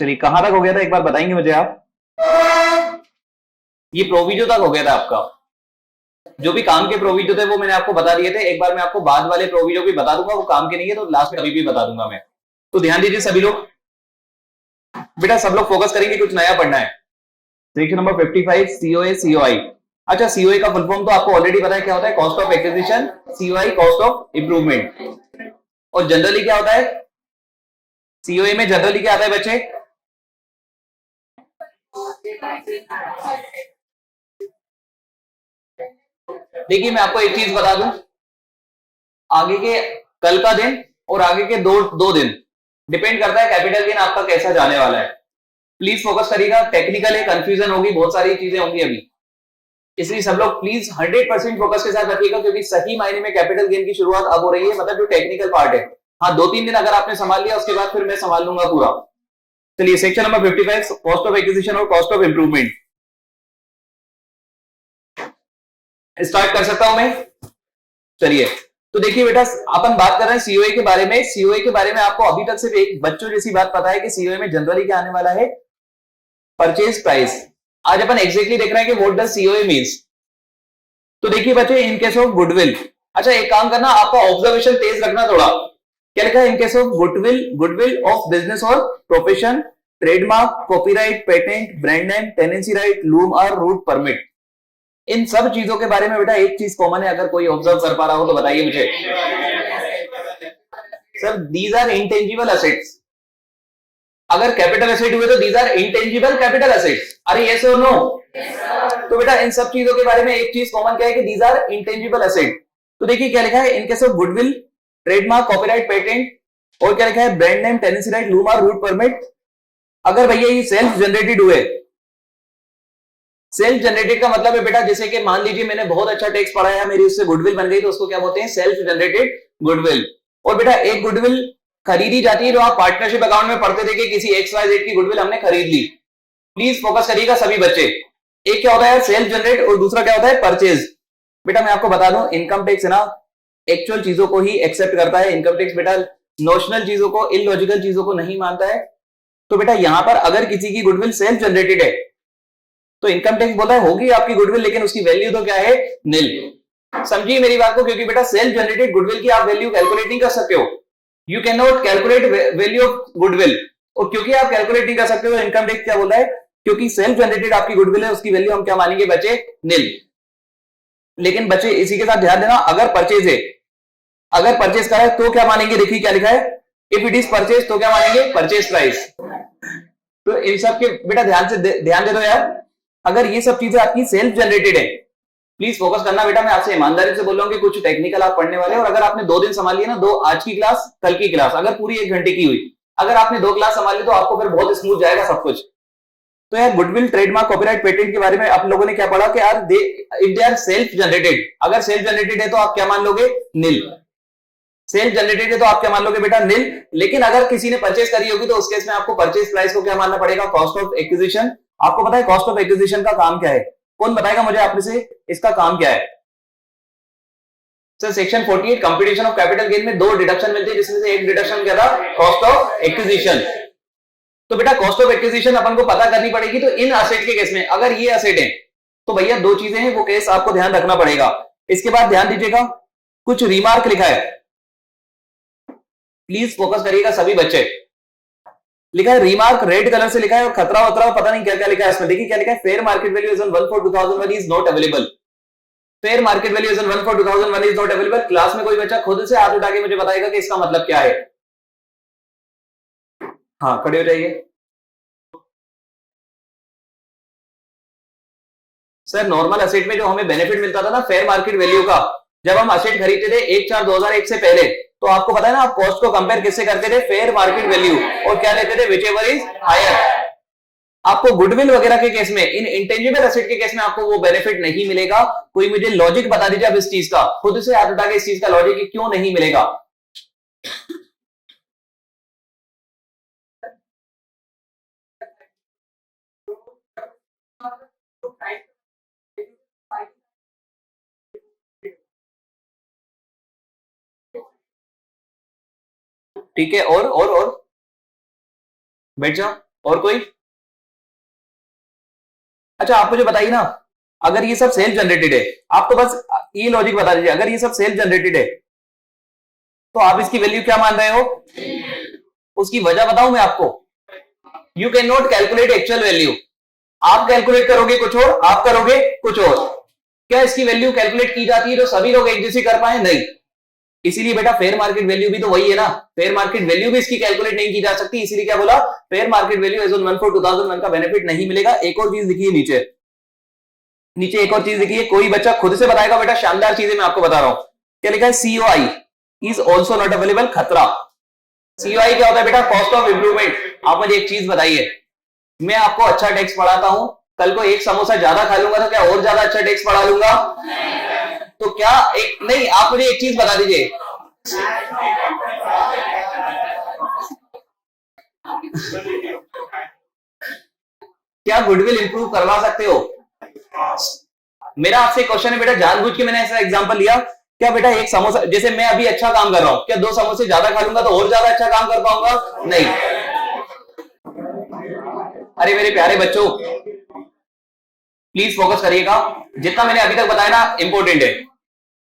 चलिए कहां तक हो गया था एक बार बताएंगे मुझे आप? ये प्रोविजो तक हो गया था आपका। जो भी काम के प्रोविजो थे वो मैंने आपको बता दिए थे। एक बार मैं आपको बाद वाले प्रोविजो भी बता दूंगा, वो काम के नहीं है तो लास्ट में अभी भी बता दूंगा मैं। तो ध्यान दीजिए सभी लोग, बेटा सब लोग फोकस करेंगे, कुछ नया पढ़ना है। Section number 55 COA COI. अच्छा, सीओए का फुल फॉर्म तो आपको ऑलरेडी पता है क्या होता है, cost of acquisition. COI cost of improvement. और जनरली क्या होता है सीओए में, जनरली क्या आता है बच्चे? देखिए मैं आपको एक चीज बता दूं, आगे के कल का दिन और आगे के दो दो दिन डिपेंड करता है कैपिटल गेन आपका कैसा जाने वाला है। प्लीज फोकस करिएगा, टेक्निकल है, कंफ्यूजन होगी, बहुत सारी चीजें होंगी अभी, इसलिए सब लोग प्लीज 100% फोकस के साथ रखिएगा, क्योंकि सही मायने में कैपिटल गेन की शुरुआत अब हो रही है, मतलब जो टेक्निकल पार्ट है। हाँ, 2-3 दिन अगर आपने संभाल लिया उसके बाद फिर मैं संभाल लूंगा पूरा। चलिए section number 55 cost of acquisition और कॉस्ट ऑफ इंप्रूवमेंट स्टार्ट कर सकता हूं मैं? चलिए, तो देखिए बेटा, अपन बात कर रहे हैं सीओए के बारे में। सीओए के बारे में आपको अभी तक सिर्फ एक बच्चों जैसी बात पता है कि सीओए में जनरली क्या आने वाला है, परचेज प्राइस। आज अपन एग्जैक्टली देख रहे हैं कि व्हाट डज सीओए मींस। तो देखिए बच्चे, इन केस ऑफ गुडविल, अच्छा एक काम करना, आपका ऑब्जर्वेशन तेज रखना थोड़ा। क्या लिखा है? In case of goodwill, goodwill of business और profession, trademark, copyright, patent, brand name, tenancy right, loom और रूट परमिट। इन सब चीजों के बारे में बेटा एक चीज कॉमन है, अगर कोई ऑब्जर्व कर पा रहा हो तो बताइए मुझे। Sir these are intangible assets. अगर कैपिटल एसेट हुए तो these are intangible capital assets. अरे यस और नो? तो बेटा इन सब चीजों के बारे में एक चीज कॉमन क्या है कि दीज आर इंटेंजिबल एसेट। तो देखिए क्या लिखा है, in case of goodwill, trademark, copyright, patent, और क्या लिखा है, brand name, tenancy right, loom और रूट परमिट। अगर भैया ये सेल्फ जनरेटेड हुए, सेल्फ जनरेटेड का मतलब है बेटा, जैसे कि मान लीजिए मैंने बहुत अच्छा टेक्स्ट पढ़ा है, मेरी उससे गुडविल बन गई, तो उसको क्या बोलते हैं, सेल्फ जनरेटेड गुडविल। और बेटा एक गुडविल खरीदी जाती है, जो आप पार्टनरशिप अकाउंट में पढ़ते थे कि किसी XYZ की गुडविल हमने खरीद ली। प्लीज फोकस करिएगा सभी बच्चे, एक क्या होता है सेल्फ जनरेट और दूसरा क्या होता है परचेज। बेटा मैं आपको बता दूं, इनकम टैक्स है ना, एक्चुअल चीजों को ही एक्सेप्ट करता है। इनकम टैक्स बेटा नोशनल चीजों को, इलॉजिकल चीजों को नहीं मानता है। तो बेटा यहां पर अगर किसी की गुडविल सेल्फ जनरेटेड है तो इनकम टैक्स बोलता है होगी आपकी गुडविल, लेकिन उसकी वैल्यू तो क्या है, नील। समझिए मेरी बात को, क्योंकि बेटा सेल्फ जनरेटेड गुडविल की आप वैल्यू कैलकुलेट नहीं कर सकते हो। You can not calculate value of goodwill. और क्योंकि आप कैलकुलेट नहीं कर सकते हो, इनकम टैक्स क्या बोल रहा है, क्योंकि सेल्फ जनरेटेड आपकी गुडविल है, उसकी वैल्यू हम क्या मानेंगे बच्चे, नील। लेकिन बच्चे इसी के साथ ध्यान देना, अगर परचेज है, अगर परचेज करा है तो क्या मानेंगे, देखिए क्या लिखा है, इफ इट इज परचेज तो क्या मानेंगे, परचेज प्राइस। तो इन सब के बेटा ध्यान से ध्यान दे दो यार, अगर ये सब चीजें आपकी सेल्फ जनरेटेड है, प्लीज फोकस करना बेटा। मैं आपसे ईमानदारी से बोल रहा हूं कि कुछ टेक्निकल आप पढ़ने वाले हैं, और अगर आपने 2 दिन संभाल लिया ना, दो आज की क्लास कल की क्लास, अगर पूरी 1 घंटे की हुई, अगर आपने 2 क्लास संभाली तो आपको फिर बहुत स्मूथ जाएगा सब कुछ। तो यार गुडविल, ट्रेडमार्क, कॉपीराइट, पेटेंट के बारे में आप लोगों ने क्या पढ़ा कि यार they, if they are self generated, अगर सेल्फ जनरेटेड है तो आप क्या मान लोगे, नील। सेल्फ जनरेटेड है तो आप क्या मान लोगे बेटा, नील। लेकिन अगर किसी ने परचेज करी होगी तो उस केस में आपको परचेज प्राइस को क्या मानना पड़ेगा, कॉस्ट ऑफ एक्विजिशन। आपको पता है कॉस्ट ऑफ एक्विजिशन का काम क्या है? कौन बताएगा मुझे आप में से, इसका काम क्या है? Sir section 48 computation of capital gain में 2 डिडक्शन मिलती है, जिसमें से एक डिडक्शन क्या था, कॉस्ट ऑफ एक्विजिशन। तो बेटा कॉस्ट ऑफ एक्विजिशन अपन को पता करनी पड़ेगी। तो इन असेट के केस में अगर ये असेट है तो भैया 2 चीजें हैं, वो केस आपको ध्यान रखना पड़ेगा। इसके बाद ध्यान दीजिएगा, कुछ रिमार्क लिखा है, प्लीज फोकस करिएगा सभी बच्चे। लिखा है रिमार्क, रेड कलर से लिखा है, और खतरा वतरा पता नहीं क्या क्या लिखा है इसमें। देखिए क्या लिखा है, fair market value as on 1 for 2001 is not available. Fair market value as on 1 for 2001 is not available. Class में कोई बच्चा खुद से हाथ उठा के मुझे बताएगा कि इसका मतलब क्या है? हाँ खड़े हो जाइए। सर नॉर्मल असेट में जो हमें बेनिफिट मिलता था ना फेयर मार्केट वैल्यू का, जब हम असेट खरीदते थे 1/4/2001 से पहले, तो आपको पता है ना, आप कॉस्ट को कंपेयर किससे करते थे, फेयर मार्केट वैल्यू, और क्या लेते थे, विच एवर इज हायर। आपको गुडविल वगैरह के केस में, इन इंटेंजिबल एसेट के केस में आपको वो बेनिफिट नहीं मिलेगा। कोई मुझे लॉजिक बता दीजिए अब इस चीज का, खुद से हाथ उठा के इस चीज का लॉजिक क्यों नहीं मिलेगा। ठीक है, और बैठ जाओ। और कोई? अच्छा आप मुझे बताइए ना, अगर ये सब सेल्फ जनरेटेड है, आप तो बस ये लॉजिक बता दीजिए, अगर ये सब सेल्फ जनरेटेड है तो आप इसकी वैल्यू क्या मान रहे हो? उसकी वजह बताऊं मैं आपको। You can not calculate actual value. आप कैलकुलेट करोगे कुछ और, आप करोगे कुछ और। क्या इसकी वैल्यू कैलकुलेट की जाती है तो सभी लोग एक जैसी कर पाए? नहीं। इसीलिए बेटा फेयर मार्केट वैल्यू भी तो वही है ना, फेयर मार्केट वैल्यू भी इसकी कैलकुलेट नहीं की जा सकती। इसीलिए क्या बोला, fair market value as on 1/4/2001 का बेनिफिट नहीं मिलेगा। एक और चीज लिखिए नीचे, नीचे एक और चीज लिखिए, कोई बच्चा खुद से बताएगा बेटा, शानदार चीजें मैं आपको बता रहा हूं। क्या लिखा है? COI is also not available, खतरा। सीओआई क्या होता है बेटा? Cost of improvement. आप मुझे एक चीज बताइए, मैं आपको अच्छा टैक्स पढ़ाता हूं, कल को एक समोसा ज्यादा खा लूंगा तो क्या और ज्यादा अच्छा टैक्स पढ़ा लूंगा? तो क्या एक नहीं, आप मुझे एक चीज बता दीजिए, क्या गुडविल इंप्रूव करवा सकते हो? मेरा आपसे क्वेश्चन है बेटा, जानबूझ के मैंने ऐसा एग्जांपल लिया, क्या बेटा एक समोसा, जैसे मैं अभी अच्छा काम कर रहा हूं, क्या 2 समोसे ज्यादा खा लूंगा तो और ज्यादा अच्छा काम कर पाऊंगा? नहीं। अरे मेरे प्यारे बच्चों प्लीज फोकस करिएगा, जितना मैंने अभी तक बताया ना इंपॉर्टेंट है,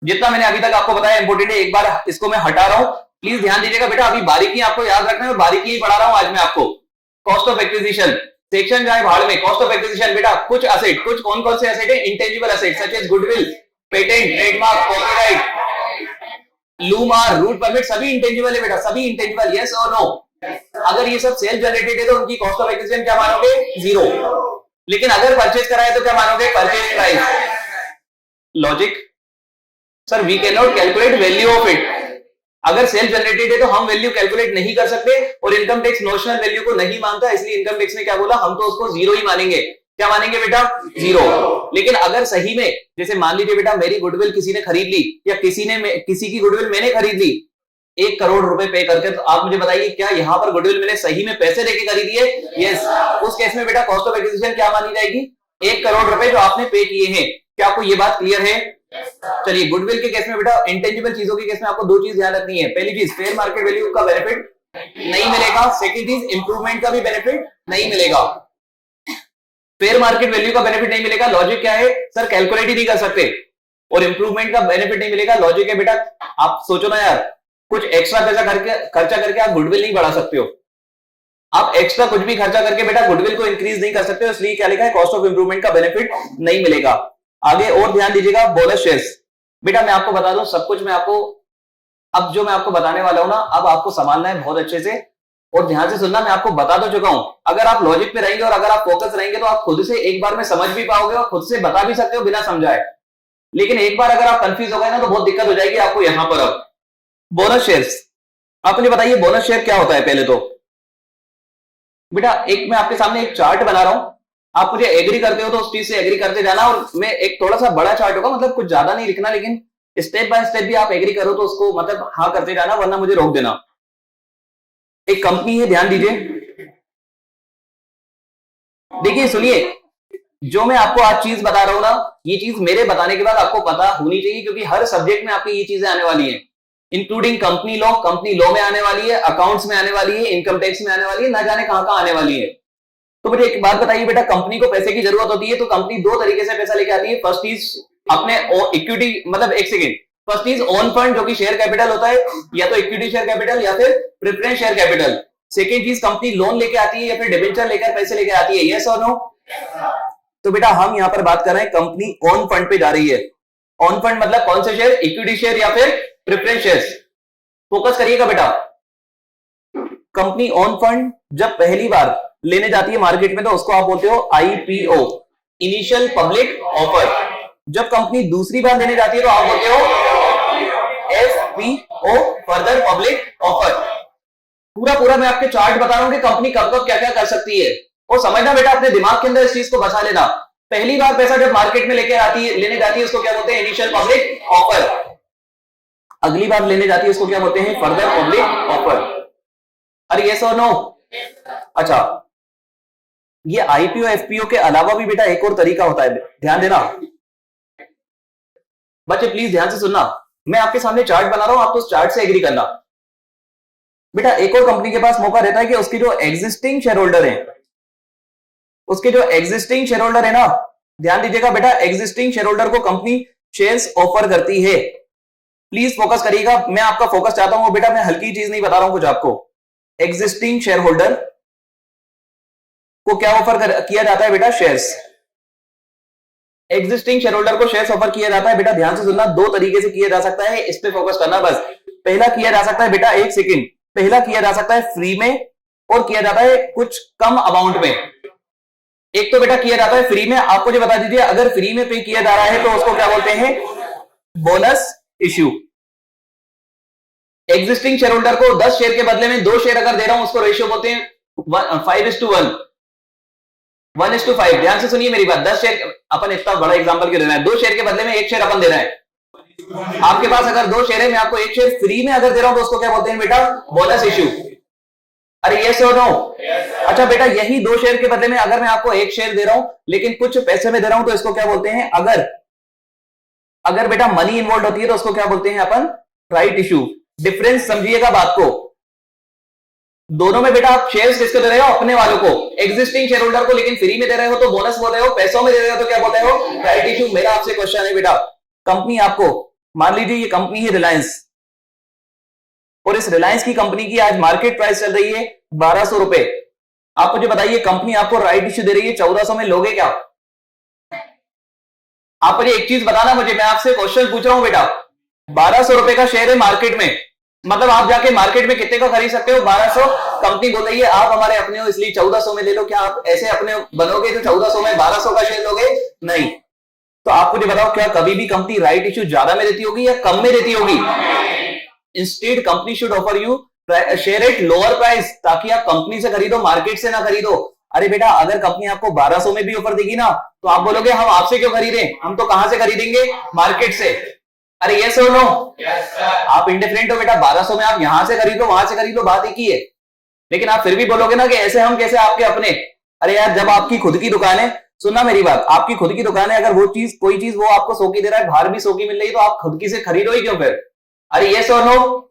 जितना मैंने अभी तक आपको बताया इंपॉर्टेंट है। एक बार इसको मैं हटा रहा हूं, प्लीज ध्यान दीजिएगा बेटा, अभी बारीकी आपको याद रखना है, बारीकी ही पढ़ा रहा हूं आज मैं आपको। कॉस्ट ऑफ एक्विजिशन सेक्शन जाए भाड़ में। कॉस्ट ऑफ एक्विजिशन बेटा, कुछ असेट, कुछ कौन कौन से असेट है? Intangible asset such as goodwill, patent, trademark, copyright, loom or, route permit, सभी इंटेंजिबल है बेटा, सभी इंटेंजिबल। यस और नो? अगर ये सब सेल्फ जनरेटेड है तो उनकी कॉस्ट ऑफ एक्विजिशन क्या मानोगे? 0। लेकिन अगर परचेज कराए तो क्या मानोगे? Purchase price. Logic sir, we can not calculate value of it. अगर सेल्फ जनरेटेड है तो हम वैल्यू कैलकुलेट नहीं कर सकते, और इनकम टैक्स नोशनल वैल्यू को नहीं मानता, इसलिए इनकम टैक्स ने क्या बोला, हम तो उसको 0 ही मानेंगे। क्या मानेंगे बेटा? 0। लेकिन अगर सही में, जैसे मान लीजिए बेटा मेरी गुडविल किसी ने खरीद ली, या किसी की गुडविल मैंने खरीद ली 1 करोड़ रुपए पे करके, तो आप मुझे बताइए क्या यहाँ पर गुडविल मैंने सही में पैसे देके खरीदी है? यस। उस केस में बेटा कॉस्ट ऑफ एक्विजिशन क्या मानी जाएगी? 1 करोड़ रुपए जो आपने पे किए हैं। क्या आपको ये बात क्लियर है? चलिए, गुडविल के केस में बेटा, इंटेंजिबल चीजों के केस में आपको 2 चीज ध्यान रखनी है। पहली चीज, फेयर मार्केट वैल्यू का बेनिफिट नहीं मिलेगा। सेकंड चीज, इंप्रूवमेंट का भी बेनिफिट नहीं मिलेगा। फेयर मार्केट वैल्यू का बेनिफिट नहीं मिलेगा, लॉजिक क्या है सर? कैलकुलेट ही नहीं कर सकते। और इंप्रूवमेंट का बेनिफिट नहीं मिलेगा, लॉजिक है बेटा, आप सोचो ना यार, कुछ एक्स्ट्रा पैसा खर्चा करके आप गुडविल नहीं बढ़ा सकते हो। आप एक्स्ट्रा कुछ भी खर्चा करके बेटा गुडविल को इंक्रीज नहीं कर सकते हो, इसलिए क्या लिखा है? कॉस्ट ऑफ इंप्रूवमेंट का बेनिफिट नहीं मिलेगा। आगे और ध्यान दीजिएगा, बोनस शेयर्स। बेटा मैं आपको बता दूं सब कुछ, मैं आपको अब जो मैं आपको बताने वाला हूं ना, अब आपको संभालना है बहुत अच्छे से और ध्यान से सुनना। मैं आपको बता तो चुका हूं, अगर आप लॉजिक पे रहेंगे और अगर आप फोकस रहेंगे तो आप खुद से एक बार में समझ भी पाओगे और खुद से बता भी सकते हो बिना समझाए। लेकिन एक बार अगर आप कंफ्यूज हो गए ना तो बहुत दिक्कत हो जाएगी आपको यहां पर। अब बोनस शेयर्स, आप मुझे बताइए बोनस शेयर क्या होता है? पहले तो बेटा एक मैं आपके सामने एक चार्ट बना रहा हूं, आप मुझे एग्री करते हो तो उस चीज से एग्री करते जाना, और मैं एक थोड़ा सा बड़ा चार्ट होगा, मतलब कुछ ज्यादा नहीं लिखना, लेकिन स्टेप बाय स्टेप भी आप एग्री करो तो उसको मतलब हाँ करते जाना, वरना मुझे रोक देना। एक कंपनी है, ध्यान दीजिए, देखिए सुनिए, जो मैं आपको आज चीज बता रहा हूं ना, ये चीज मेरे बताने के बाद आपको पता होनी चाहिए, क्योंकि हर सब्जेक्ट में आपकी ये चीजें आने वाली हैं, इंक्लूडिंग कंपनी लॉ में आने वाली है, अकाउंट्स में आने वाली है, इनकम टैक्स में आने वाली है, ना जाने कहां कहां आने वाली है। तो मुझे एक बात बताइए बेटा, कंपनी को पैसे की जरूरत होती है तो कंपनी 2 तरीके से पैसा लेके आती है। फर्स्ट इज अपने इक्विटी, मतलब एक second, first is own fund जो कि शेयर कैपिटल होता है, या तो इक्विटी शेयर कैपिटल या फिर प्रेफरेंस शेयर कैपिटल। सेकेंड चीज, कंपनी लोन लेके आती है या फिर डिबेंचर लेकर पैसे लेके आती है। यस और नो? तो बेटा हम यहां पर बात कर रहे हैं कंपनी ओन फंड पे जा रही है। ऑन फंड मतलब कौन से शेयर? इक्विटी शेयर या फिर प्रेफरेंस शेयर्स। फोकस करिएगा बेटा, कंपनी ओन फंड जब पहली बार लेने जाती है मार्केट में तो उसको आप बोलते हो आईपीओ, इनिशियल पब्लिक ऑफर। जब कंपनी दूसरी बार लेने जाती है तो आप बोलते हो एफपीओ, फर्दर पब्लिक ऑफर। पूरा मैं आपके चार्ट बता रहा हूं कि कंपनी कब कब क्या क्या कर सकती है, और समझना बेटा, अपने दिमाग के अंदर इस चीज को बसा लेना। पहली बार पैसा जब मार्केट में लेने जाती है उसको क्या बोलते हैं? Initial public offer. अगली बार लेने जाती है उसको क्या बोलते हैं? Further public offer. अरे यस और नो? अच्छा, ये आईपीओ एफपीओ के अलावा भी बेटा एक और तरीका होता है, ध्यान देना बच्चे, प्लीज ध्यान से सुनना। मैं आपके सामने चार्ट बना रहा हूं, आप तो उस चार्ट से एग्री करना। बेटा एक और कंपनी के पास मौका रहता है कि उसकी जो एग्जिस्टिंग शेयर होल्डर है उसके जो एग्जिस्टिंग शेयर होल्डर है ना, ध्यान दीजिएगा बेटा, एग्जिस्टिंग शेयर होल्डर को कंपनी शेयर्स ऑफर करती है। प्लीज फोकस करिएगा, मैं आपका फोकस चाहता हूं बेटा, मैं हल्की चीज नहीं बता रहा हूं कुछ आपको। एग्जिस्टिंग शेयर होल्डर को क्या ऑफर किया जाता है बेटा? शेयर्स। एग्जिस्टिंग शेयर होल्डर को शेयर्स ऑफर किया जाता है बेटा, ध्यान से सुनना, दो तरीके से किया जा सकता है, इस पे फोकस करना बस। पहला किया जा सकता है बेटा, एक सेकंड, पहला किया जा सकता है फ्री में और किया जाता है कुछ कम अमाउंट में। एक तो बेटा किया जाता है फ्री में, आप मुझे बता दीजिए, अगर फ्री में पे किया जा रहा है तो उसको क्या बोलते हैं? Bonus issue. Existing share holder को 10 शेयर के बदले में 2 शेयर अगर दे रहा हूं, उसको रेशियो बोलते हैं 5:1, 1:5। ध्यान से सुनिए मेरी बात, 10 शेयर, अपन इतना बड़ा एग्जांपल क्यों दे रहे हैं? 2 शेयर के बदले में 1 शेयर अपन दे रहे हैं। आपके पास अगर 2 शेयर है, मैं आपको 1 शेयर फ्री में अगर दे रहा हूं तो उसको क्या बोलते हैं बेटा? Bonus issue. अरे यस और नो? अच्छा बेटा, यही 2 शेयर के बदले में अगर मैं आपको 1 शेयर दे रहा हूं लेकिन कुछ पैसे में दे रहा हूं तो इसको क्या बोलते हैं? अगर बेटा मनी इन्वॉल्व होती है तो उसको क्या बोलते हैं अपन? Right issue. डिफरेंस समझिएगा बात को, दोनों में बेटा आप शेयर्स किसको दे रहे हो? अपने वालों को, एग्जिस्टिंग शेयर होल्डर को, लेकिन फ्री में दे रहे हो तो बोनस बोल रहे हो, पैसों में दे रहे हो तो क्या बोल रहे हो? Right issue. मेरा आपसे क्वेश्चन है बेटा, कंपनी आपको, मान लीजिए ये कंपनी है रिलायंस, और इस रिलायंस की कंपनी की आज मार्केट प्राइस चल रही है 1200 रुपए। आप मुझे बताइए, कंपनी आपको राइट इश्यू दे रही है 1400 में, लोगे क्या? आप मुझे एक चीज बताना, मुझे, मैं आपसे क्वेश्चन पूछ रहा हूं बेटा, 1200 रुपए का शेयर है मार्केट में, मतलब आप जाके मार्केट में कितने का खरीद सकते हो? 1200। कंपनी बोल रही है आप हमारे अपने हो इसलिए 1400 में ले लो। क्या आप ऐसे अपने बनोगे जो 1400 में 1200 का शेयर लोगे? नहीं। तो आप मुझे बताओ, क्या कभी भी कंपनी राइट इश्यू ज्यादा में देती होगी या कम में देती होगी? Instead company should offer you share at lower price, ताकि आप कंपनी से खरीदो, मार्केट से ना खरीदो। अरे बेटा, अगर कंपनी आपको 1200 में भी ऑफर देगी ना तो आप बोलोगे हम आपसे क्यों खरीदें, हम तो कहां से खरीदेंगे? मार्केट से। अरे यस और नो? आप इंडिफरेंट हो बेटा, 1200 में आप यहां से खरीदो वहां से खरीदो, बात एक ही है, लेकिन आप फिर भी बोलोगे ना कि ऐसे हम कैसे आपके अपने। अरे यार, जब आपकी खुद की दुकान है, सुनना मेरी बात, आपकी खुद की दुकान है, अगर वो चीज, कोई चीज वो आपको 100 की दे रहा है, बाहर भी 100 की मिल रही है, तो आप खुद की से खरीदो ही क्यों फिर? अरे यस और नो?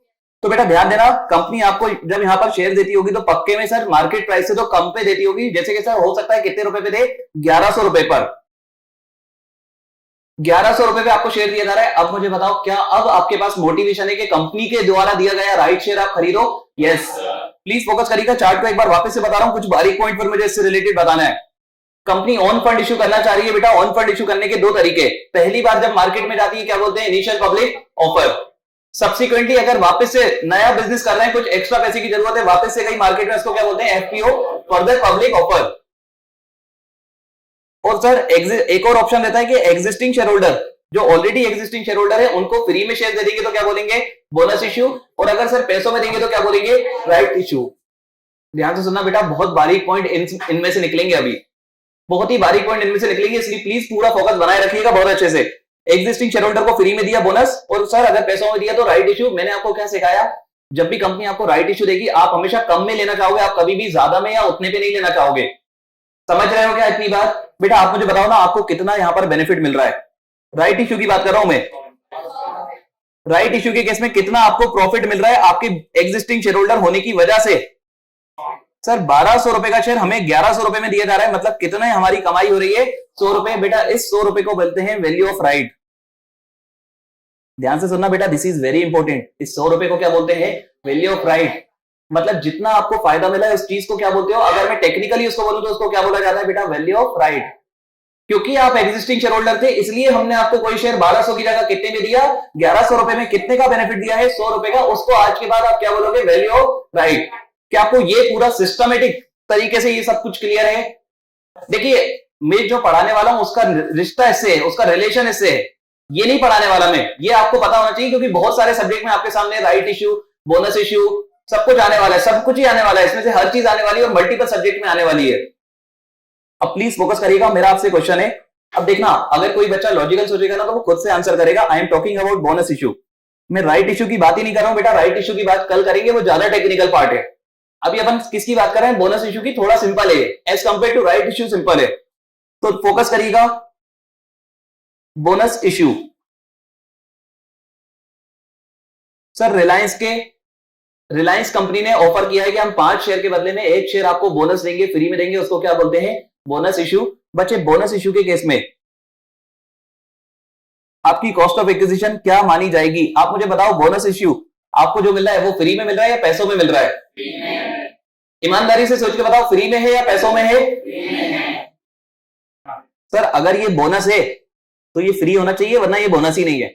तो बेटा ध्यान देना, कंपनी आपको जब यहां पर शेयर देती होगी तो पक्के में सर मार्केट प्राइस से तो कम पे देती होगी, जैसे कि सर हो सकता है कितने रुपए पे दे? 1100 रुपए पर, 1100 रुपए पे आपको शेयर दिया जा रहा है। अब मुझे बताओ, क्या अब आपके पास मोटिवेशन है कि कंपनी के द्वारा दिया गया राइट शेयर आप खरीदो? यस। प्लीज फोकस करिएगा, चार्ट को एक बार वापस से बता रहा हूं, कुछ बारीक पॉइंट पर मुझे इससे रिलेटेड बताना है। कंपनी ऑन फंड इश्यू करना चाह रही है बेटा, ऑन फंड इश्यू करने के 2 तरीके। पहली बार जब मार्केट में जाती है क्या बोलते हैं? Initial public offer. सब्सिक्वेंटली अगर वापस से नया बिजनेस कर रहे हैं, कुछ एक्स्ट्रा पैसे की जरूरत है, वापस से गई मार्केट में, इसको क्या बोलते हैं? FPO, further public offer. और सर एक और ऑप्शन रहता है कि एग्जिस्टिंग शेयर होल्डर, जो ऑलरेडी एग्जिस्टिंग शेयर होल्डर है, उनको फ्री में शेयर दे देंगे तो क्या बोलेंगे? Bonus issue. और अगर सर पैसों में देंगे तो क्या बोलेंगे? Right issue. ध्यान से सुनना बेटा, बहुत बारीक पॉइंट इनमें से निकलेंगे, अभी बहुत ही बारीक पॉइंट इनमें से निकलेंगे, इसलिए प्लीज पूरा फोकस बनाए रखिएगा बहुत अच्छे से। एग्जिस्टिंग शेयर होल्डर को फ्री में दिया बोनस, और सर अगर पैसों में दिया तो राइट इश्यू। मैंने आपको क्या सिखाया? जब भी कंपनी आपको राइट इश्यू देगी, आप हमेशा कम में लेना चाहोगे, आप कभी भी ज्यादा में या उतने पे नहीं लेना चाहोगे। समझ रहे हो क्या इतनी बात? बेटा आप मुझे बताओ ना, आपको कितना यहां पर बेनिफिट मिल रहा है? राइट इश्यू की बात कर रहा हूं मैं, राइट इश्यू के केस में कितना आपको प्रॉफिट मिल रहा है आपके एग्जिस्टिंग शेयर होल्डर होने की वजह से? सर 1200 रुपए का शेयर हमें 1100 रुपए में दिया जा रहा है, मतलब कितना हमारी कमाई हो रही है? 100 रुपए। बेटा इस 100 रुपए को बोलते हैं वैल्यू ऑफ राइट। ध्यान से सुनना बेटा, दिस इज वेरी इंपॉर्टेंट। इस 100 रुपए को क्या बोलते हैं? Value of right. मतलब जितना आपको फायदा मिला है उस चीज को क्या बोलते हो? अगर मैं टेक्निकली उसको बोलूं तो उसको क्या बोला जाता है बेटा? Value of right. क्योंकि आप एग्जिस्टिंग शेयर होल्डर थे, इसलिए हमने आपको कोई शेयर 1200 की जगह कितने में दिया? 1100 रुपए में। कितने का बेनिफिट दिया है? 100 रुपए का। उसको आज के बाद आप क्या बोलोगे? Value of right. क्या आपको ये पूरा सिस्टमेटिक तरीके से ये सब कुछ क्लियर है? देखिए, मैं जो पढ़ाने वाला हूं उसका रिश्ता इससे है, उसका रिलेशन इससे है, ये नहीं पढ़ाने वाला मैं, ये आपको पता होना चाहिए, क्योंकि बहुत सारे सब्जेक्ट में आपके सामने राइट इश्यू, बोनस इश्यू, सब कुछ आने वाला है, सब कुछ ही आने वाला है, इसमें से हर चीज आने वाली है और मल्टीपल सब्जेक्ट में आने वाली है। अब प्लीज फोकस करिएगा, मेरा आपसे क्वेश्चन है। अब देखना, अगर कोई बच्चा लॉजिकल सोचेगा ना तो वो खुद से आंसर करेगा। I am talking about bonus issue. मैं राइट इश्यू की बात ही नहीं कर रहा हूं बेटा, राइट इश्यू की बात कल करेंगे, वो ज्यादा टेक्निकल पार्ट है। अभी अपन किसकी बात कर रहे हैं? बोनस इश्यू की। थोड़ा सिंपल है as compare to right issue, simple है, तो फोकस करिएगा। Bonus issue, sir Reliance company ने ऑफर किया है कि हम 5 शेयर के बदले में 1 शेयर आपको बोनस देंगे, फ्री में देंगे, उसको क्या बोलते हैं? Bonus issue. बच्चे बोनस इश्यू के केस में आपकी कॉस्ट ऑफ एक्विजिशन क्या मानी जाएगी? आप मुझे बताओ, बोनस इश्यू आपको जो मिल रहा है वो फ्री में मिल रहा है या पैसों में मिल रहा है? ईमानदारी से सोच के बताओ, फ्री में है या पैसों में है? सर अगर ये बोनस है तो ये फ्री होना चाहिए, वरना ये बोनस ही नहीं है।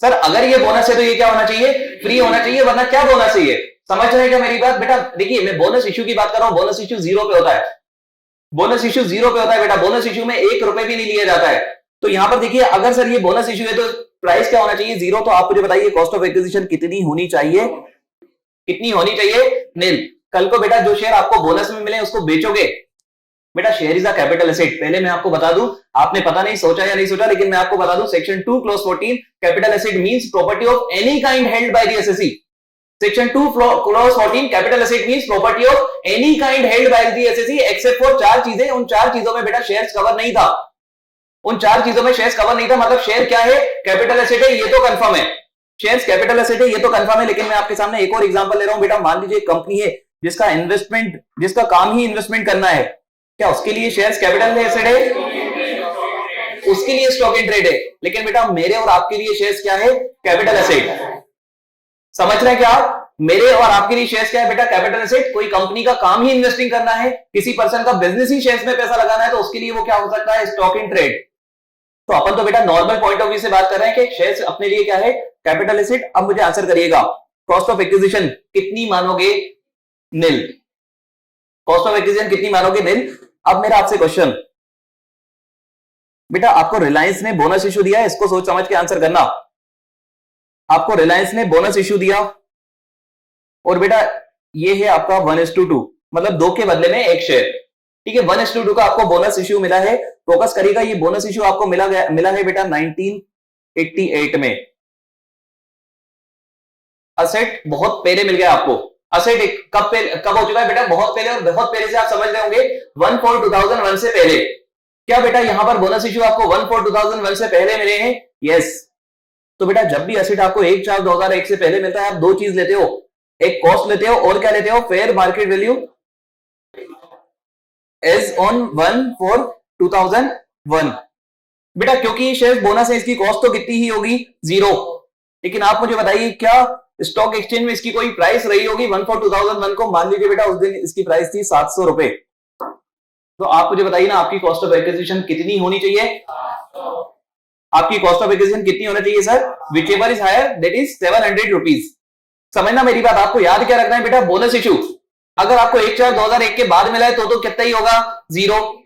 सर अगर ये बोनस है तो ये क्या होना चाहिए? फ्री होना चाहिए, वरना क्या बोनस है ये? समझ रहे हैं क्या मेरी बात? बेटा देखिए, मैं बोनस इश्यू की बात कर रहा हूं। बोनस इश्यू 0 पे होता है। बोनस इश्यू 0 पे होता है बेटा। बोनस इश्यू में 1 रुपए भी नहीं लिया जाता है। तो यहां पर देखिए, अगर सर ये बोनस इश्यू है तो प्राइस क्या होना चाहिए? 0। तो आप मुझे बताइए कॉस्ट ऑफ एक्विजिशन कितनी होनी चाहिए? कितनी होनी चाहिए? नील। कल को बेटा जो शेयर आपको बोनस में मिले उसको बेचोगे बेटा, share is a capital asset. पहले मैं आपको बता दूं, आपने पता नहीं सोचा या नहीं सोचा, लेकिन मैं आपको बता दूं, section 2 clause 14, capital asset means property of any kind held by the assessee. Section 2 clause 14, capital asset means property of any kind held by the assessee except for 4 चीजें। उन 4 चीजों में बेटा शेयर्स कवर नहीं था। उन 4 चीजों में शेयर्स कवर नहीं था। मतलब शेयर क्या है? कैपिटल एसेट है, ये तो कंफर्म है। शेयर्स कैपिटल एसेट है, ये तो कंफर्म है। लेकिन मैं आपके सामने एक और एग्जांपल ले रहा हूं बेटा। मान लीजिए कंपनी है जिसका काम ही इन्वेस्टमेंट करना है, क्या उसके लिए शेयर्स कैपिटल एसेट है? उसके लिए स्टॉक इन ट्रेड है। लेकिन बेटा मेरे और आपके लिए शेयर्स क्या है? Capital asset. समझ रहे हैं क्या आप? मेरे और आपके लिए शेयर्स क्या है बेटा? Capital asset. कोई कंपनी का काम ही इन्वेस्टिंग करना है, किसी पर्सन का बिजनेस ही शेयर्स में पैसा लगाना है, तो उसके लिए वो क्या हो सकता है? Stock in trade. तो अपन तो बेटा नॉर्मल पॉइंट ऑफ व्यू से बात कर रहे हैं कि शेयर्स अपने लिए क्या है? Capital asset. अब मुझे आंसर करिएगा, कॉस्ट ऑफ एक्विजिशन कितनी मानोगे? नील। कॉस्ट ऑफ एक्विजिशन कितनी मानोगे? नील। अब मेरा आपसे क्वेश्चन, बेटा आपको रिलायंस ने बोनस इश्यू दिया है, इसको सोच समझ के आंसर करना। आपको रिलायंस ने बोनस इश्यू दिया और बेटा ये है आपका 1:2, मतलब 2 के बदले में 1 शेयर। ठीक है, 1:2 का आपको बोनस इश्यू मिला है। फोकस करिएगा, ये बोनस इश्यू आपको मिला है बेटा 1988 में। असेट बहुत पहले मिल गया आपको। असेट कब हो चुका है बेटा? बहुत पहले। और बहुत पहले से आप समझ रहे होंगे 1/4/2001 से पहले। क्या बेटा यहां पर बोनस इश्यू आपको 1/4/2001 से पहले मिले हैं? यस। तो बेटा जब भी असेट आपको 1/4/2001 से पहले मिलता है, आप 2 चीज लेते हो, एक कॉस्ट लेते हो और क्या लेते हो? Fair market value as on 1/4/2001। बेटा क्योंकि शेयर बोनस है, इसकी कॉस्ट तो कितनी ही होगी? 0। लेकिन आप मुझे बताइए, क्या स्टॉक एक्सचेंज में इसकी कोई प्राइस रही होगी 1/4/2001 को? मान लीजिए बेटा उस दिन इसकी प्राइस थी 700 रुपए। तो आप मुझे बताइए ना, आपकी कॉस्ट ऑफ एक्विजिशन कितनी होनी चाहिए? आपकी कॉस्ट ऑफ एक्विजिशन कितनी होना चाहिए sir? Whichever is higher that is 700 rupees. समझना मेरी बात। आपको याद क्या रखना है बेटा? बोनस इश्यू अगर आपको 1/4/2001 के बाद मिला है तो कितना ही होगा? 0।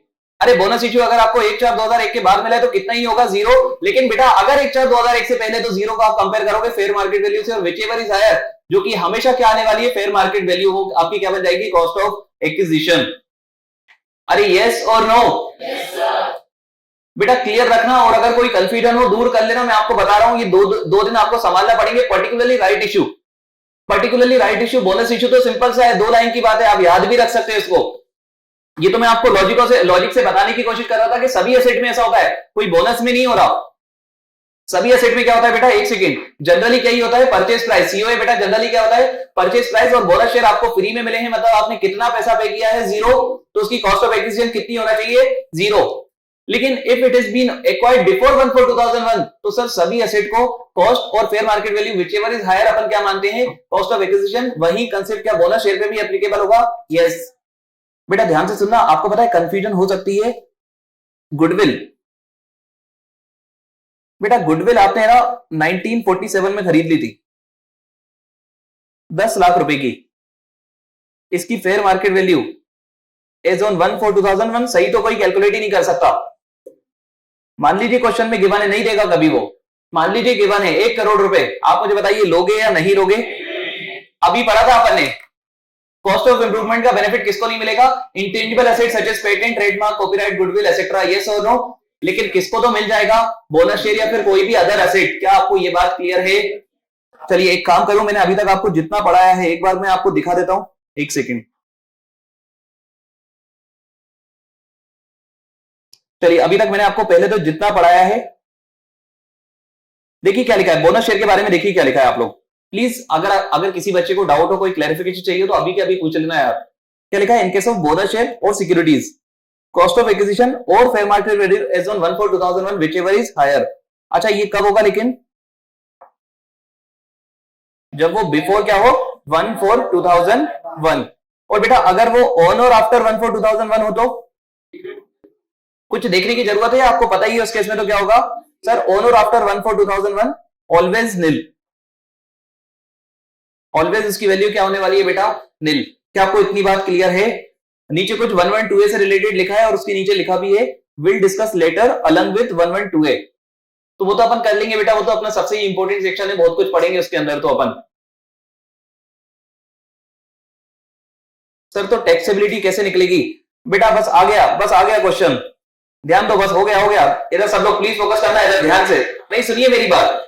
अरे बोनस इश्यू अगर आपको 1/4/2001 के बाद मिला है तो कितना ही होगा? 0। लेकिन बेटा अगर 1/4/2001 से पहले, तो 0 का आप कंपेयर करोगे फेयर मार्केट वैल्यू से, और विच एवर इज हायर, जो कि हमेशा क्या आने वाली है? Fair market value. वो आपकी क्या बन जाएगी? Cost of acquisition. अरे यस और नो? बेटा क्लियर रखना, और अगर कोई कंफ्यूजन हो दूर कर लेना। मैं आपको बता रहा हूं, ये दो दिन आपको संभालना पड़ेंगे, particularly right issue. Bonus issue तो सिंपल सा है, 2 लाइन की बात है, आप याद भी रख सकते हैं इसको। ये तो मैं आपको लॉजिक से बताने की कोशिश कर रहा था कि सभी एसेट में ऐसा होता है, कोई बोनस में नहीं हो रहा। सभी एसेट में क्या होता है बेटा? एक सेकंड। जनरली क्या ही होता है? Purchase price. सीओए बेटा जनरली क्या होता है? Purchase price. और बोनस शेयर आपको फ्री में मिले हैं, मतलब आपने कितना पैसा पे किया है? 0। तो उसकी कॉस्ट ऑफ एक्विजिशन कितनी होना चाहिए? 0। लेकिन if it is been acquired before 1/4/2001, तो सर सभी एसेट को कॉस्ट और fair market value whichever is higher अपन क्या मानते हैं? Cost of acquisition. वही कंसेप्ट क्या बोनस शेयर पे भी एप्लीकेबल होगा? यस। बेटा ध्यान से सुनना, आपको पता है कंफ्यूजन हो सकती है गुडविल। बेटा गुडविल आपने ना 1947 में खरीद ली थी 10 लाख रुपए की। इसकी fair market value as on 1/4/2001 सही तो कोई कैलकुलेट ही नहीं कर सकता। मान लीजिए क्वेश्चन में गिवन है, नहीं देगा कभी वो। मान लीजिए गिवन है 1 करोड़ रुपए, आप मुझे बताइए लोगे या नहीं लोगे? अभी पढ़ा था अपन ने, कॉस्ट ऑफ इंप्रूवमेंट का बेनिफिट किसको नहीं मिलेगा? Intangible asset such as patent, trademark, copyright, goodwill etcetera. Yes और नो? लेकिन किसको तो मिल जाएगा? बोनस शेयर या फिर कोई भी अदर एसेट। क्या आपको ये बात क्लियर है? चलिए एक काम करूं, मैंने अभी तक आपको जितना पढ़ाया है एक बार मैं आपको दिखा देता हूं। एक सेकंड। चलिए अभी तक मैंने आपको पहले तो जितना पढ़ाया है, देखिए क्या लिखा है बोनस शेयर के बारे में। देखिए क्या लिखा है आप लोग प्लीज। अगर किसी बच्चे को डाउट हो, कोई क्लैरिफिकेशन चाहिए तो अभी के अभी पूछ लेना यार। क्या लिखा है? In case of bonus share और सिक्योरिटीज, कॉस्ट ऑफ एक्विजिशन और fair market value as on 1/4/2001 whichever is higher. अच्छा ये कब होगा लेकिन, जब वो बिफोर क्या हो 1/4/2001। और बेटा अगर वो ऑन और आफ्टर 1/4/2001 हो तो कुछ देखने की जरूरत है, आपको पता ही है उस केस में तो क्या होगा सर, ऑन और आफ्टर 1/4/2001 ऑलवेज निल, ऑलवेज उसकी वैल्यू क्या होने वाली है बेटा निल। क्या आपको इतनी बात क्लियर है? नीचे कुछ 112A से रिलेटेड लिखा है और उसके नीचे लिखा भी है will discuss later along with 112A। तो वो तो अपन कर लेंगे बेटा, वो तो अपना सबसे इंपॉर्टेंट सेक्शन है, बहुत कुछ पढ़ेंगे उसके अंदर तो अपन। सर तो टैक्सेबिलिटी कैसे निकलेगी बेटा, बस आ गया क्वेश्चन, ध्यान दो, बस हो गया। इधर सब लोग प्लीज फोकस करना है इधर ध्यान से, नहीं सुनिए मेरी बात।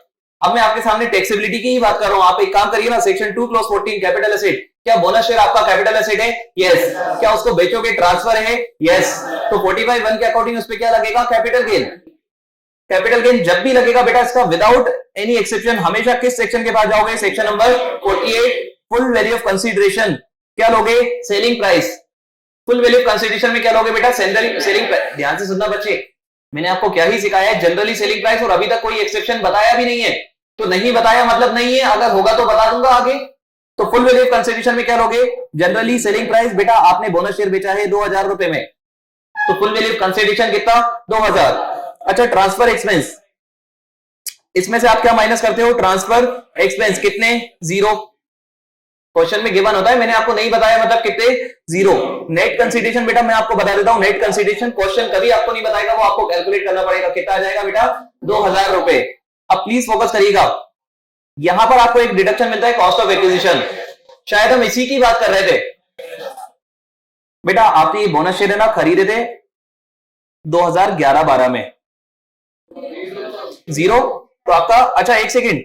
अब मैं आपके सामने टैक्सेबिलिटी की ही बात कर रहा हूं, आप एक काम करिए ना, सेक्शन 2 क्लॉज 14 कैपिटल एसेट, क्या बोनस शेयर आपका कैपिटल एसेट है? यस। क्या उसको बेचोगे, ट्रांसफर है? यस। तो 45(1) के अकॉर्डिंग उस पर क्या लगेगा, कैपिटल गेन। कैपिटल गेन जब भी लगेगा बेटा इसका विदाउट एनी एक्सेप्शन हमेशा किस सेक्शन के पास जाओगे, section number 48 full value of consideration. क्या लोगे, selling price. Full value of consideration में क्या लोगे बेटा, सेलिंग प्राइस। ध्यान से सुनना बच्चे, मैंने आपको क्या ही सिखाया है, जनरली सेलिंग प्राइस, और अभी तक कोई एक्सेप्शन बताया भी नहीं है, तो नहीं बताया मतलब नहीं है, अगर होगा तो बता दूंगा आगे। तो फुल वैल्यू ऑफ कंसीडरेशन में क्या लोगे, जनरली सेलिंग प्राइस। बेटा आपने बोनस शेयर बेचा है 2000 रुपए में, तो फुल वैल्यू ऑफ कंसीडरेशन कितना, 2000। अच्छा ट्रांसफर एक्सपेंस, इसमें से आप क्या माइनस करते हो, ट्रांसफर एक्सपेंस कितने, 0। क्वेश्चन में गिवन होता है, मैंने आपको नहीं बताया मतलब कितने, 0। नेट कंसीडरेशन बेटा मैं आपको बता देता हूं, नेट कंसीडरेशन क्वेश्चन कभी आपको नहीं बताएगा, वो आपको कैलकुलेट करना पड़ेगा, कितना आ जाएगा बेटा, 2000 रुपए। अब प्लीज फोकस करिएगा, यहां पर आपको एक डिडक्शन मिलता है कॉस्ट ऑफ एक्विजिशन, शायद हम इसी की बात कर रहे थे। बेटा आपने ये बोनस शेयर है ना खरीदे थे 2011-12 में, 0। तो आपका, अच्छा एक सेकेंड,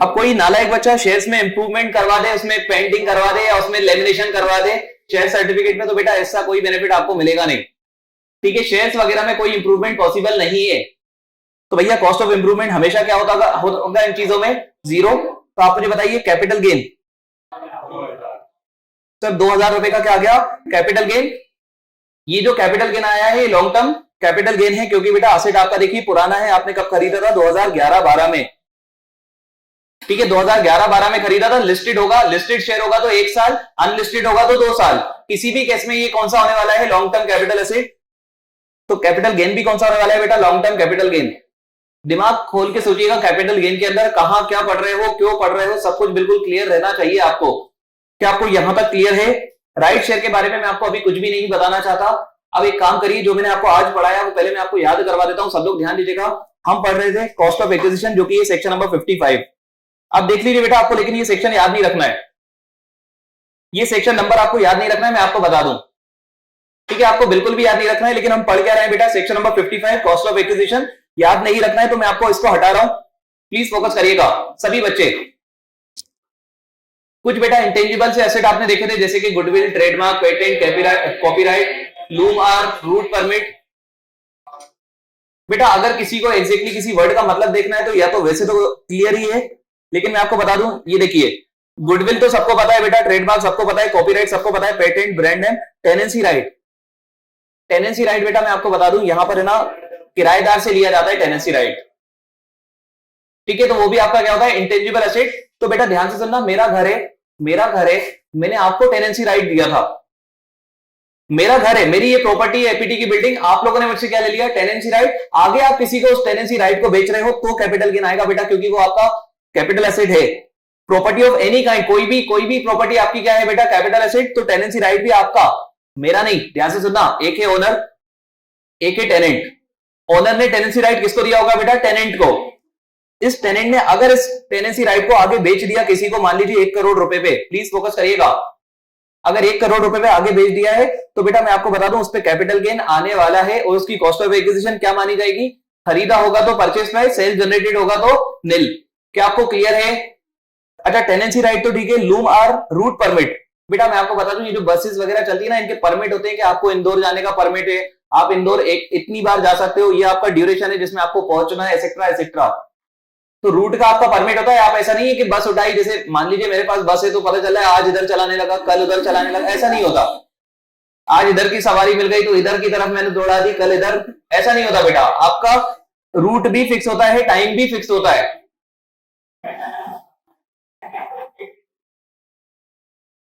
अब कोई नालायक बच्चा शेयर्स में इंप्रूवमेंट करवा दे, उसमें पेंटिंग करवा दे या उसमें लेमिनेशन करवा दे शेयर सर्टिफिकेट में, तो बेटा ऐसा कोई बेनिफिट आपको मिलेगा नहीं, ठीक है। शेयर्स वगैरह में कोई इंप्रूवमेंट पॉसिबल नहीं है, तो भैया कॉस्ट ऑफ इंप्रूवमेंट हमेशा क्या होगा इन चीजों में, 0। तो आप मुझे बताइए कैपिटल गेन, सर 2000 रुपए का क्या आ गया, कैपिटल गेन। ये जो कैपिटल गेन आया है लॉन्ग टर्म कैपिटल गेन है, क्योंकि बेटा असेट आपका देखिए पुराना है, आपने कब खरीदा था, 2011-12 में, ठीक है। 2011-12 में खरीदा था, लिस्टेड होगा, लिस्टेड शेयर होगा तो 1 साल, अनलिस्टेड होगा तो 2 साल, किसी भी केस में ये कौन सा होने वाला है, लॉन्ग टर्म कैपिटल एसेट। तो कैपिटल गेन भी कौन सा होने वाला है बेटा, लॉन्ग टर्म कैपिटल गेन। दिमाग खोल के सोचिएगा, कैपिटल गेन के अंदर कहां क्या पढ़ रहे हो, क्यों पढ़ रहे हो, सब कुछ बिल्कुल क्लियर रहना चाहिए आपको। क्या आपको यहां तक क्लियर है? राइट शेयर के बारे में मैं आपको अभी कुछ भी नहीं बताना चाहता। अब एक काम करिए, जो मैंने आपको आज पढ़ाया वो पहले मैं आपको याद करवा देता हूं, सब लोग ध्यान दीजिएगा। हम पढ़ रहे थे कॉस्ट ऑफ एक्विजिशन, जो कि ये सेक्शन नंबर 55। अब देख लीजिए बेटा आपको, लेकिन ये सेक्शन याद नहीं रखना है, ये सेक्शन नंबर आपको याद नहीं रखना है, मैं आपको बता दूं, ठीक है। आपको बिल्कुल भी याद नहीं रखना है, लेकिन हम पढ़ क्या रहे हैं बेटा, section number 55 cost of acquisition. याद नहीं रखना है तो मैं आपको इसको हटा रहा हूं, प्लीज फोकस करिएगा सभी बच्चे। कुछ बेटा इंटेंजिबल से एसेट आपने देखे थे, जैसे कि goodwill, trademark, patent, copyright, loom hour, route permit. बेटा अगर किसी को एग्जैक्टली किसी वर्ड का मतलब देखना है तो या तो वैसे तो क्लियर ही है, लेकिन मैं आपको बता दूं, ये देखिए गुडविल तो सबको पता है बेटा, ट्रेडमार्क सबको पता है, कॉपीराइट सबको पता है, patent, brand name, tenancy right. Tenancy right बेटा मैं आपको बता दूं, यहां पर है ना किराएदार से लिया जाता है टेनेंसी राइट, ठीक है। तो वो भी आपका क्या होता है, इंटेंजिबल एसेट। तो बेटा ध्यान से सुनना, मेरा घर है, मैंने आपको टेनेंसी राइट दिया था, मेरा घर है, मेरी ये प्रॉपर्टी है, एपीटी की बिल्डिंग, आप लोगों ने मुझसे क्या ले लिया, टेनेंसी राइट। आगे आप किसी को उस टेनेंसी राइट को बेच रहे हो तो कैपिटल गेन आएगा बेटा, क्योंकि वो आपका कैपिटल एसेट है। प्रॉपर्टी ऑफ एनी काइंड, कोई भी प्रॉपर्टी आपकी क्या है बेटा, कैपिटल एसेट। तो टेनेंसी राइट भी आपका, मेरा नहीं। ध्यान से सुनना, एक है ओनर, एक है टेनेंट। ओनर ने टेनेंसी राइट किसको दिया होगा बेटा, टेनेंट को। इस टेनेंट ने अगर इस टेनेंसी राइट को आगे बेच दिया किसी को, मान लीजिए 1 करोड़ रुपए पे, प्लीज फोकस करिएगा, अगर 1 करोड़ रुपए पे आगे बेच दिया है तो बेटा मैं आपको बता दूं, उस पे कैपिटल गेन आने वाला है, और उसकी कॉस्ट ऑफ एक्विजिशन क्या मानी जाएगी, खरीदा होगा तो परचेज प्राइस, सेल जनरेटेड होगा तो निल। क्या आपको क्लियर है? अच्छा टेनेंसी राइट तो ठीक है, लूम आर, रूट परमिट। बेटा मैं आपको बता दूं, ये जो बसेस वगैरह चलती है ना, इनके परमिट होते हैं कि आपको इंदौर जाने का परमिट है, आप इंदौर इतनी बार जा सकते हो, ये आपका ड्यूरेशन है जिसमें आपको पहुंचना है, एक्सेट्रा एक्सेट्रा। तो रूट का आपका परमिट होता है, आप ऐसा नहीं है कि बस उठाई, जैसे मान लीजिए मेरे पास बस है तो पता चला है आज इधर चलाने लगा, कल उधर चलाने लगा, ऐसा नहीं होता। आज इधर की सवारी मिल गई तो इधर की तरफ मैंने दौड़ा दी, कल इधर, ऐसा नहीं होता बेटा। आपका रूट भी फिक्स होता है, टाइम भी फिक्स होता है।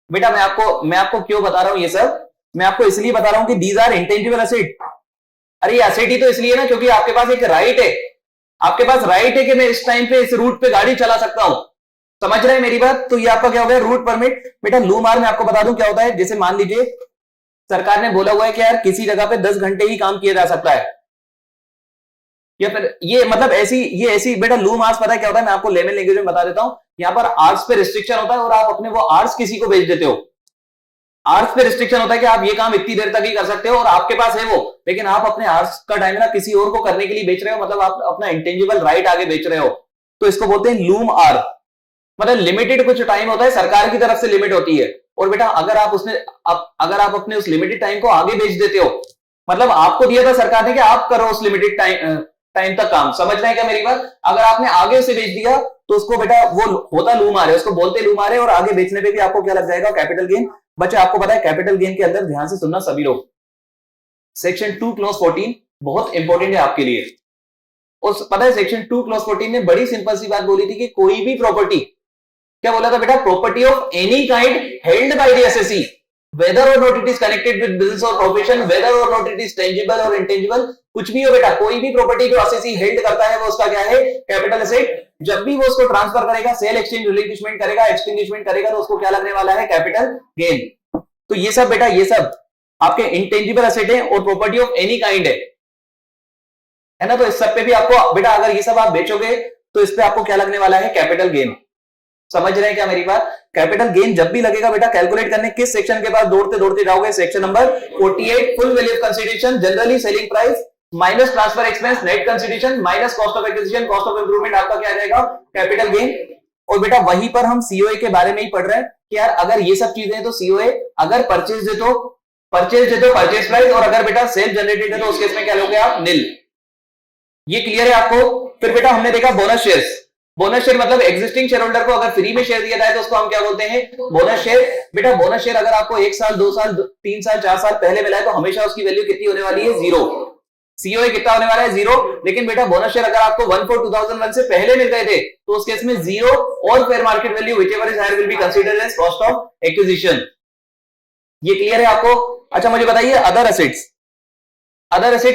बेटा मैं आपको क्यों बता रहा हूं ये सब, मैं आपको इसलिए बता रहा हूं कि दीज आर इंटेंजिबल एसेट। अरे ये एसेट ही तो इसलिए ना क्योंकि आपके पास एक राइट है, आपके पास राइट है कि मैं इस टाइम पे इस रूट पे गाड़ी चला सकता हूं। समझ रहे हैं मेरी बात? तो ये आपका क्या हो गया, रूट परमिट। बेटा लूम-आर में आपको बता दूं क्या होता है, जैसे मान लीजिए सरकार ने बोला हुआ है कि यार किसी जगह पे 10 घंटे ही काम किया जा सकता है, या फिर ये मतलब ऐसी बेटा लूम आर्स पता है क्या होता है, मैं आपको लेमन लैंग्वेज में बता देता हूं। यहां पर आर्स पे रिस्ट्रिक्शन होता है और आप अपने वो आर्स किसी को भेज देते हो। आर्स पे रिस्ट्रिक्शन होता है कि आप ये काम इतनी देर तक ही कर सकते हो और आपके पास है वो, लेकिन आप अपने आर्स का टाइम ना किसी और को करने के लिए बेच रहे हो, मतलब आप अपना इंटेंजिबल राइट आगे बेच रहे हो। तो इसको बोलते हैं लूम आर। मतलब लिमिटेड कुछ टाइम होता है, सरकार की तरफ से लिमिट होती है, और बेटा अगर आप अपने उस लिमिटेड टाइम को आगे बेच देते हो, मतलब आपको दिया था सरकार ने कि आप करो उस लिमिटेड टाइम तक काम। समझ रहे हैं क्या मेरी बात? अगर आपने आगे से बेच दिया तो उसको बेटा वो होता लूम आ रहे, उसको बोलते लूम आ रहे, और आगे बेचने पे भी आपको क्या लग जाएगा, कैपिटल गेन। बच्चे आपको पता है कैपिटल गेन के अंदर, ध्यान से सुनना सभी लोग, सेक्शन 2 क्लॉज 14 बहुत इंपॉर्टेंट है आपके लिए। और पता है सेक्शन 2 क्लॉज 14 ने बड़ी सिंपल सी बात बोली थी कि कोई भी प्रॉपर्टी, क्या बोला था बेटा, property of any kind held by the assessee whether or not it is connected with business or profession, whether or not it is tangible or intangible, कुछ भी हो बेटा, कोई भी प्रॉपर्टी जो एसएससी हेल्ड करता है वो उसका क्या है, कैपिटल एसेट। जब भी वो उसको ट्रांसफर करेगा, सेल एक्सचेंज रिलिंक्विशमेंट करेगा, एक्सटिंग्विशमेंट करेगा, तो उसको क्या लगने वाला है, कैपिटल गेन। तो ये सब बेटा, ये सब आपके इंटेंजिबल एसेट है और प्रॉपर्टी ऑफ एनी काइंड है ना। तो इस सब पे भी आपको बेटा, अगर ये सब आप बेचोगे तो इस पे आपको क्या लगने वाला है, कैपिटल गेन। समझ रहे हैं क्या मेरी बात? कैपिटल गेन जब भी लगेगा बेटा, कैलकुलेट करने किस सेक्शन के पास दौड़ते दौड़ते जाओगे, section number 48, full value of consideration generally selling price minus transfer expense net consideration minus cost of acquisition cost of improvement, आपका क्या आ जाएगा, कैपिटल गेन। और बेटा वहीं पर हम सीओए के बारे में ही पढ़ रहे हैं कि यार अगर ये सब चीजें तो सीओए, अगर परचेज दे तो परचेज प्राइस, और अगर बेटा सेल जनरेटेड है तो उस केस में क्या लोगे आप, निल। ये क्लियर है आपको? फिर बेटा हमने देखा बोनस शेयर्स। बोनस शेयर मतलब एग्जिस्टिंग शेयर होल्डर को अगर फ्री में शेयर दिया जाए तो उसको हम क्या बोलते हैं, बोनस शेयर। बेटा बोनस शेयर अगर आपको 1 साल 2 साल 3 साल 4 साल पहले मिला है तो हमेशा उसकी वैल्यू कितनी होने वाली है, 0। सीओए कितना होने वाला है, 0। लेकिन बेटा बोनस शेयर अगर आपको 1/4/2001 से पहले मिल गए थे तो उस केस में 0 और fair market value whichever is higher will be considered as cost of acquisition. ये क्लियर है आपको? अच्छा मुझे बताइए other assets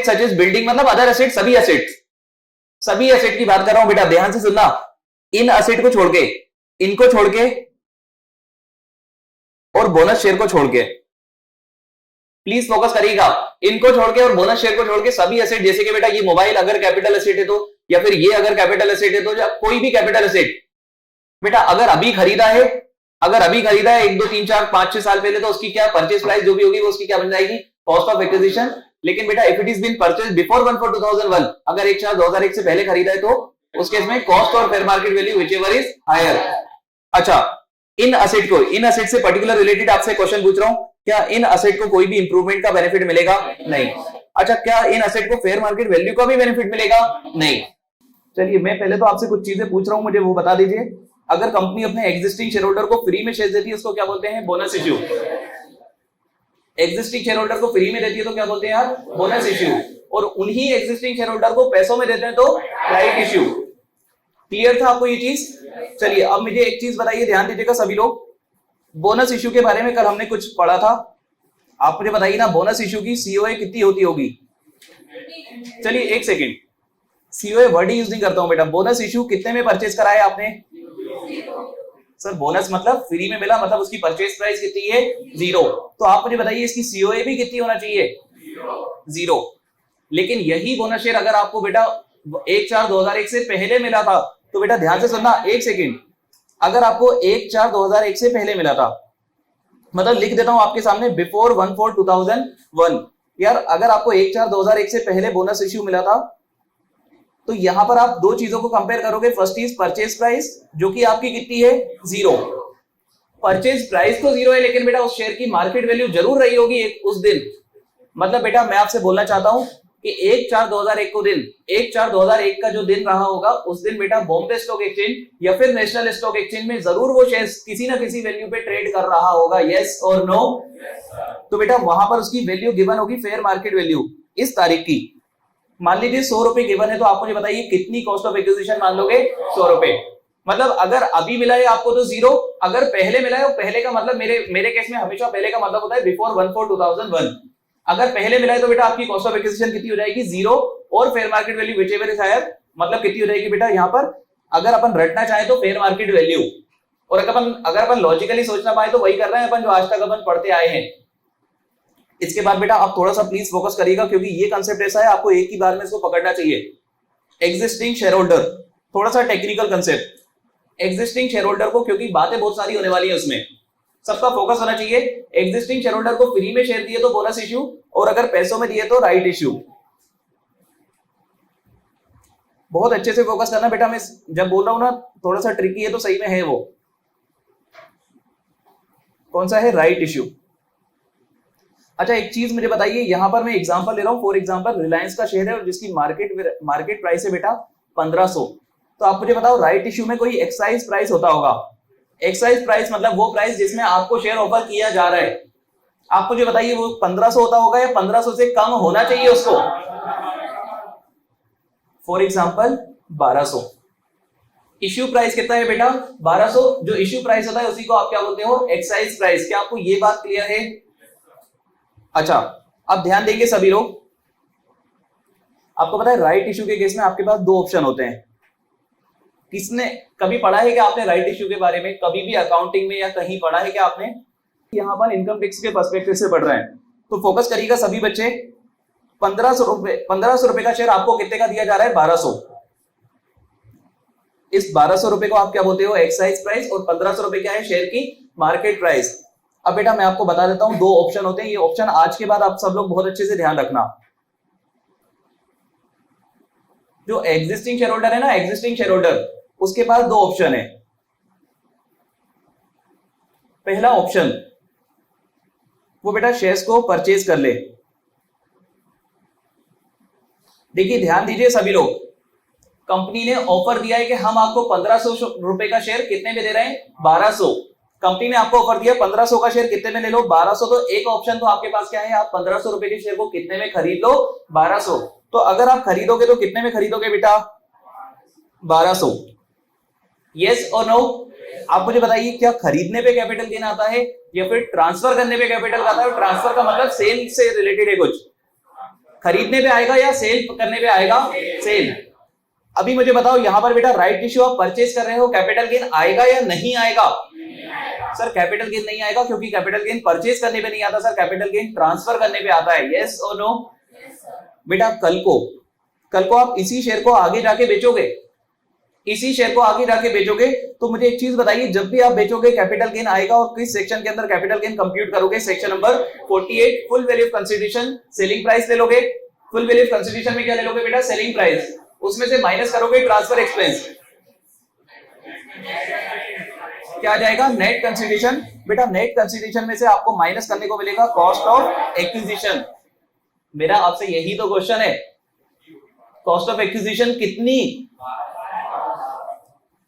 such as building, मतलब अदर एसेट सभी एसेट की बात कर रहा हूं बेटा, ध्यान से सुनना। इन एसेट को छोड़ के, इनको छोड़ के और बोनस शेयर को छोड़ के, प्लीज फोकस करिएगा। इनको छोड़ के और बोनस शेयर को छोड़ के सभी एसेट, जैसे कि बेटा ये मोबाइल अगर कैपिटल एसेट है तो, या फिर ये अगर कैपिटल एसेट है तो, या कोई भी कैपिटल एसेट बेटा अगर अभी खरीदा है 1 2 3 4 5 6 साल पहले, तो उसकी क्या परचेज प्राइस जो भी होगी वो उसकी क्या बन जाएगी, कॉस्ट ऑफ एक्विजिशन। लेकिन बेटा if it is been purchase before 1/4/2001, अगर 1/4/2001 से पहले खरीदा है तो उस केस में कॉस्ट और fair market value whichever is higher. अच्छा इन एसेट से पर्टिकुलर रिलेटेड आपसे क्वेश्चन पूछ रहा हूं, क्या इन एसेट को कोई भी इंप्रूवमेंट का बेनिफिट मिलेगा, नहीं। अच्छा क्या इन एसेट को फेयर मार्केट वैल्यू का भी बेनिफिट मिलेगा, नहीं। चलिए मैं पहले तो आपसे कुछ चीजें पूछ रहा हूं, मुझे वो बता दीजिए। अगर कंपनी अपने एग्जिस्टिंग शेयर होल्डर को फ्री में शेयर देती है उसको क्या बोलते हैं, bonus issue. Existing share holder को फ्री में देती है तो क्या बोलते हैं यार, बोनस इश्यू। और उन्हीं एग्जिस्टिंग शेयर होल्डर को पैसों में देते हैं तो राइट इश्यू। क्लियर था आपको ये चीज? चलिए अब मुझे एक चीज बताइए, ध्यान दीजिएगा सभी लोग। बोनस इश्यू के बारे में कल हमने कुछ पढ़ा था, आप मुझे बताइए ना बोनस इश्यू की सीओए कितनी होती होगी। चलिए एक सेकेंड, सीओए वर्ड यूज नहीं करता हूं बेटा। बोनस इश्यू कितने में परचेज कराया आपने? सर बोनस मतलब फ्री में मिला, मतलब उसकी परचेज प्राइस कितनी है, 0। तो आप मुझे बताइए इसकी सीओए भी कितनी होना चाहिए, 0। लेकिन यही बोनस शेयर अगर आपको बेटा 1/4/2001 से पहले मिला था तो बेटा ध्यान से सुनना, एक सेकेंड, अगर आपको 1/4/2001 से पहले मिला था, मतलब लिख देता हूं आपके सामने बिफोर 1/4/2001, यार अगर आपको 1/4/2001 से पहले बोनस इश्यू मिला था तो यहां पर आप दो चीजों को कंपेयर करोगे। फर्स्ट इज परचेज प्राइस जो कि आपकी कितनी है, 0। परचेज प्राइस तो 0 है लेकिन बेटा उस शेयर की मार्केट वैल्यू जरूर रही होगी उस दिन। मतलब बेटा मैं आपसे बोलना चाहता हूं कि 1/4/2001 को दिन 1/4/2001 का जो दिन रहा होगा उस दिन बेटा बॉम्बे स्टॉक एक्सचेंज या फिर नेशनल स्टॉक एक्सचेंज में जरूर वो शेयर्स किसी ना किसी वैल्यू पे ट्रेड कर रहा होगा, यस और नो? तो बेटा वहां पर उसकी वैल्यू गिवन होगी फेयर मार्केट वैल्यू इस तारीख की। मान लीजिए 100 रुपए गिवन है, तो आप मुझे बताइए कितनी कॉस्ट ऑफ एक्विजिशन मान लोगे? 100 रुपए। मतलब अगर अभी मिला है आपको तो 0, अगर पहले मिला है, पहले का मतलब मेरे केस में हमेशा पहले का मतलब होता है बिफोर 1/4/2001। अगर पहले मिला है तो बेटा आपकी कॉस्ट ऑफ एक्विजिशन कितनी हो जाएगी? 0 और fair market value whichever is higher, मतलब कितनी हो जाएगी बेटा यहाँ पर? अगर अपन रटना चाहे तो फेयर मार्केट वैल्यू, और अगर अपन लॉजिकली सोचना पाए तो वही कर रहे हैं अपन जो आज तक अपन पढ़ते आए हैं। इसके बाद बेटा आप थोड़ा सा प्लीज फोकस करिएगा क्योंकि ये कंसेप्ट ऐसा है आपको एक ही बार में इसको पकड़ना चाहिए। एग्जिस्टिंग शेयर होल्डर, थोड़ा सा technical concept. Existing share holder को, क्योंकि बातें बहुत सारी होने वाली है उसमें, सबका फोकस होना चाहिए। एग्जिस्टिंग शेयर होल्डर को फ्री में शेयर दिए तो बोनस इश्यू, और अगर पैसों में दिए तो राइट इश्यू। बहुत अच्छे से फोकस करना बेटा, मैं जब बोल रहा हूं ना थोड़ा सा ट्रिकी है तो सही में है वो। कौन सा है? Right issue. अच्छा एक चीज मुझे बताइए, यहां पर मैं एग्जांपल ले रहा हूं, फॉर एग्जांपल रिलायंस का शेयर है और जिसकी मार्केट प्राइस है बेटा 1500। तो आप मुझे बताओ राइट इश्यू में कोई एक्साइज प्राइस होता होगा? एक्साइज प्राइस मतलब वो प्राइस जिसमें आपको शेयर ऑफर किया जा रहा है। आप मुझे बताइए वो 1500 होता होगा या 1500 से कम होना चाहिए उसको? For example 1200। इश्यू प्राइस कितना है बेटा? 1200। जो इश्यू प्राइस होता है उसी को आप क्या बोलते हो? Excise price. क्या आपको ये बात क्लियर है? अच्छा अब ध्यान देंगे सभी लोग। आपको पता है राइट इश्यू के केस में आपके पास दो ऑप्शन होते हैं। किसने कभी पढ़ा है क्या आपने राइट इश्यू के बारे में? कभी भी अकाउंटिंग में या कहीं पढ़ा है क्या आपने? यहां पर इनकम टैक्स के पर्सपेक्टिव से पढ़ रहे हैं तो फोकस करिएगा सभी बच्चे। 1500 रुपए का शेयर आपको कितने का दिया जा रहा है? 1200। इस 1200 रुपए को आप क्या बोलते हो? Excise price. और 1500 रुपए क्या है? शेयर की मार्केट प्राइस। अब बेटा मैं आपको बता देता हूं, दो ऑप्शन होते हैं। ये ऑप्शन आज के बाद आप सब लोग बहुत अच्छे से ध्यान रखना। जो एग्जिस्टिंग शेयर होल्डर है ना, एग्जिस्टिंग शेयर होल्डर, उसके पास दो ऑप्शन है। पहला ऑप्शन वो बेटा शेयर्स को परचेज कर ले। देखिए ध्यान दीजिए सभी लोग, कंपनी ने ऑफर दिया है कि हम आपको 1500 रुपए का शेयर कितने में दे रहे हैं? 1200। कंपनी ने आपको ऑफर दिया 1500 का शेयर कितने में ले लो? 1200। तो एक ऑप्शन तो आपके पास क्या है? आप 1500 रुपए के शेयर को कितने में खरीद लो? 1200। तो अगर आप खरीदोगे तो कितने में खरीदोगे बेटा? 1200। यस और नो? आप मुझे बताइए क्या खरीदने पे कैपिटल गेन आता है या फिर ट्रांसफर करने पे कैपिटल आता है? ट्रांसफर का मतलब सेल से रिलेटेड है कुछ। खरीदने पे आएगा या सेल करने पे आएगा? सेल। अभी मुझे बताओ यहां पर बेटा राइट इश्यू आप परचेज कर रहे हो, कैपिटल गेन आएगा या नहीं आएगा? सर कैपिटल गेन नहीं आएगा क्योंकि कैपिटल गेन परचेज करने पे नहीं आता सर, कैपिटल गेन ट्रांसफर करने पे आता है। यस और नो? बेटा कल को आप इसी शेयर को आगे जाके बेचोगे, इसी शेयर को आगे जाके बेचोगे तो मुझे एक चीज बताइए, जब भी आप बेचोगे कैपिटल गेन आएगा और किस सेक्शन के अंदर कैपिटल गेन कंप्यूट करोगे? Section number 48 full value of consideration selling price ले लोगे। फुल वैल्यू ऑफ कंसीडरेशन में क्या ले लोगे बेटा? Selling price. उसमें से माइनस करोगे ट्रांसफर एक्सपेंस, क्या आ जाएगा? Net consideration. बेटा नेट कंसीडरेशन में से आपको माइनस करने को मिलेगा कॉस्ट ऑफ एक्विजिशन। मेरा आपसे यही तो क्वेश्चन है, कॉस्ट ऑफ एक्विजिशन कितनी?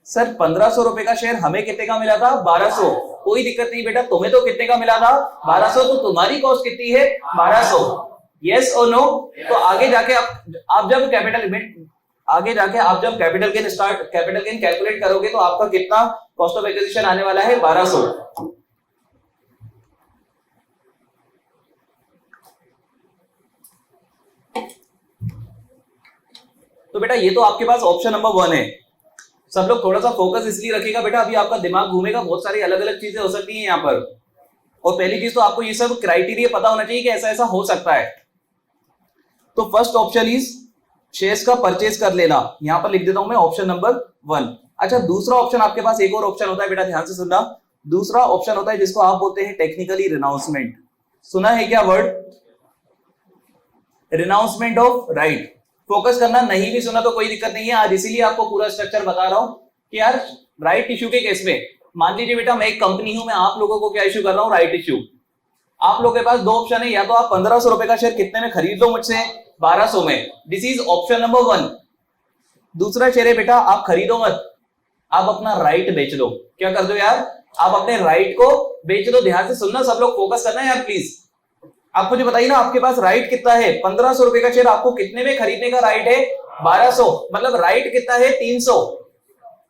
सर 1500 रुपए का शेयर हमें कितने का मिला था? 1200। कोई दिक्कत नहीं बेटा, तुम्हें तो कितने का मिला था? 1200। तो तुम्हारी कॉस्ट कितनी है? 1200। यस और नो? तो आगे जाके आप जब कैपिटल गेन कैलकुलेट करोगे तो आपका कितना कॉस्ट ऑफ एक्विजिशन आने वाला है? 1200। तो बेटा ये तो आपके पास ऑप्शन नंबर 1 है। सब लोग थोड़ा सा फोकस इसलिए रखिएगा बेटा, अभी आपका दिमाग घूमेगा, बहुत सारी अलग अलग चीजें हो सकती हैं यहाँ पर। और पहली चीज तो आपको ये सब क्राइटेरिया पता होना चाहिए कि ऐसा ऐसा हो सकता है। तो फर्स्ट ऑप्शन इज शेयर्स का परचेज कर लेना, यहां पर लिख देता हूं मैं ऑप्शन नंबर 1। अच्छा दूसरा ऑप्शन आपके पास एक और ऑप्शन होता है बेटा, ध्यान से सुनना। दूसरा ऑप्शन होता है जिसको आप बोलते हैं टेक्निकली रिनाउंसमेंट। सुना है क्या word? Renouncement of right. Focus करना, नहीं भी सुना तो कोई दिक्कत नहीं है, आज इसीलिए आपको पूरा स्ट्रक्चर बता रहा हूं कि यार राइट इश्यू के केस में मान लीजिए बेटा मैं एक कंपनी हूं, मैं आप लोगों को क्या इश्यू कर रहा हूं? Right issue. आप लोगों के पास दो ऑप्शन है, या तो आप 1500 रुपए का शेयर कितने में खरीद लो मुझसे, 1200 में। This is option number 1। दूसरा शेयर है बेटा आप खरीदो मत, आप अपना राइट बेच दो। क्या कर दो यार, आप अपने राइट को बेच दो। ध्यान से सुनना, सब लोग फोकस करना है यार प्लीज। आप मुझे बताइए ना, आपके पास राइट कितना है? 1500 रुपए का शेयर आपको कितने में खरीदने का राइट है? 1200। मतलब राइट कितना है? 300।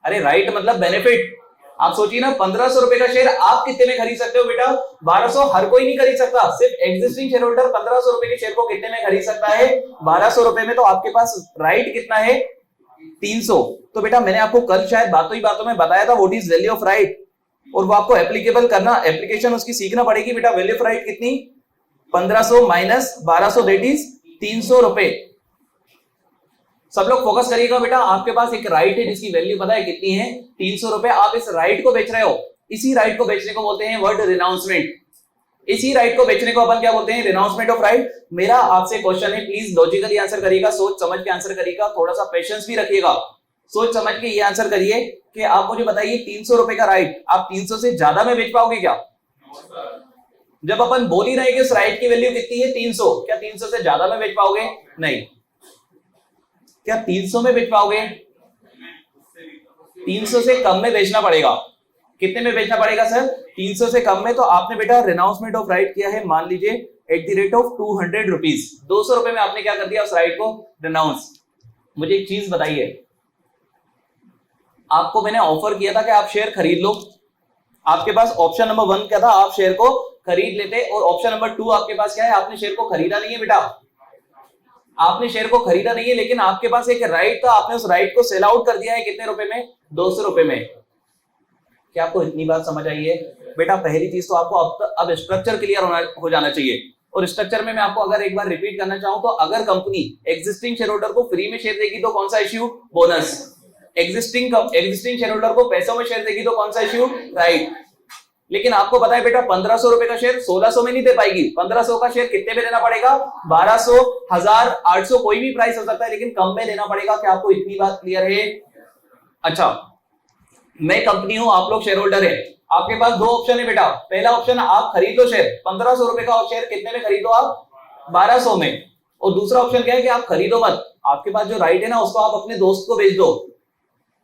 अरे राइट मतलब बेनिफिट। आप सोचिए ना, 1500 रुपए का शेयर आप कितने में खरीद सकते हो बेटा? 1200। हर कोई नहीं खरीद सकता, सिर्फ एग्जिस्टिंग शेयर होल्डर 1500 रुपए के शेयर को कितने में खरीद सकता है? 1200 रुपए में। तो आपके पास राइट कितना है? 300। तो बेटा मैंने आपको कल शायद बातों ही बातों में बताया था what is value of right, और वो आपको एप्लीकेबल करना, एप्लीकेशन उसकी सीखना पड़ेगी बेटा। वैल्यू ऑफ राइट कितनी? 1500 माइनस 1200 दैट इज 300 रुपए। सब लोग फोकस करिएगा बेटा, आपके पास एक राइट है जिसकी वैल्यू पता है कितनी है? 300 रुपए। आप इस राइट को बेच रहे हो, इसी राइट को बेचने को बोलते हैं वर्ड रिनाउंसमेंट। इसी राइट को बेचने को अपन क्या बोलते हैं? रिनाउंसमेंट ऑफ राइट। मेरा आपसे क्वेश्चन है, प्लीज लॉजिकली आंसर करिएगा, सोच समझ के आंसर करिएगा, थोड़ा सा पेशेंस भी रखिएगा। सोच समझ के ये आंसर करिए कि आप मुझे बताइए 300 रुपए का राइट आप 300 से ज्यादा में बेच पाओगे क्या? जब अपन बोल ही रहे कि उस राइट की वैल्यू कितनी है? 300, क्या 300 से ज्यादा में बेच पाओगे? नहीं। क्या 300 में बेच पाओगे? 300 से कम में बेचना पड़ेगा। कितने में बेचना पड़ेगा सर? 300 से कम में। तो आपने बेटा रिनाउंसमेंट ऑफ राइट किया है, मान लीजिए at the rate of 200 rupees. 200 रुपए में आपने क्या कर दिया? उस राइट को रिनाउंस। मुझे एक चीज बताइए, आपको मैंने ऑफर किया था कि आप शेयर खरीद लो। आपके पास ऑप्शन नंबर 1 क्या था? आप शेयर को खरीद लेते, और ऑप्शन नंबर 2 आपके पास क्या है? आपने शेयर को खरीदा नहीं है बेटा, आपने शेयर को खरीदा नहीं है, लेकिन आपके पास एक राइट था, आपने उस राइट को सेल आउट कर दिया है। कितने रुपए में? 200 रुपए में। क्या आपको इतनी बात समझ आई है? बेटा पहली चीज तो आपको अब स्ट्रक्चर क्लियर हो जाना चाहिए, और स्ट्रक्चर में मैं आपको अगर एक बार रिपीट करना चाहूं तो अगर कंपनी एग्जिस्टिंग शेयर होल्डर को फ्री में शेयर देगी तो कौन सा issue? Bonus. Existing share holder को पैसों में शेयर देगी तो कौन सा इश्यू? राइट। लेकिन आपको पता है बेटा 1500 रुपए का शेयर 1600 में नहीं दे पाएगी। 1500 का शेयर कितने में देना पड़ेगा? 1200, 1000, 800, कोई भी प्राइस हो सकता है, लेकिन कम में देना पड़ेगा। क्या आपको इतनी बात क्लियर है? अच्छा, मैं कंपनी हूं, आप लोग शेयर होल्डर है, आपके पास दो ऑप्शन है बेटा। पहला ऑप्शन आप खरीद लो शेयर, 1500 रुपए का शेयर कितने में खरीदो आप? 1200 में। और दूसरा ऑप्शन क्या है कि आप खरीदो मत, आपके पास जो राइट है ना उसको आप अपने दोस्त को बेच दो।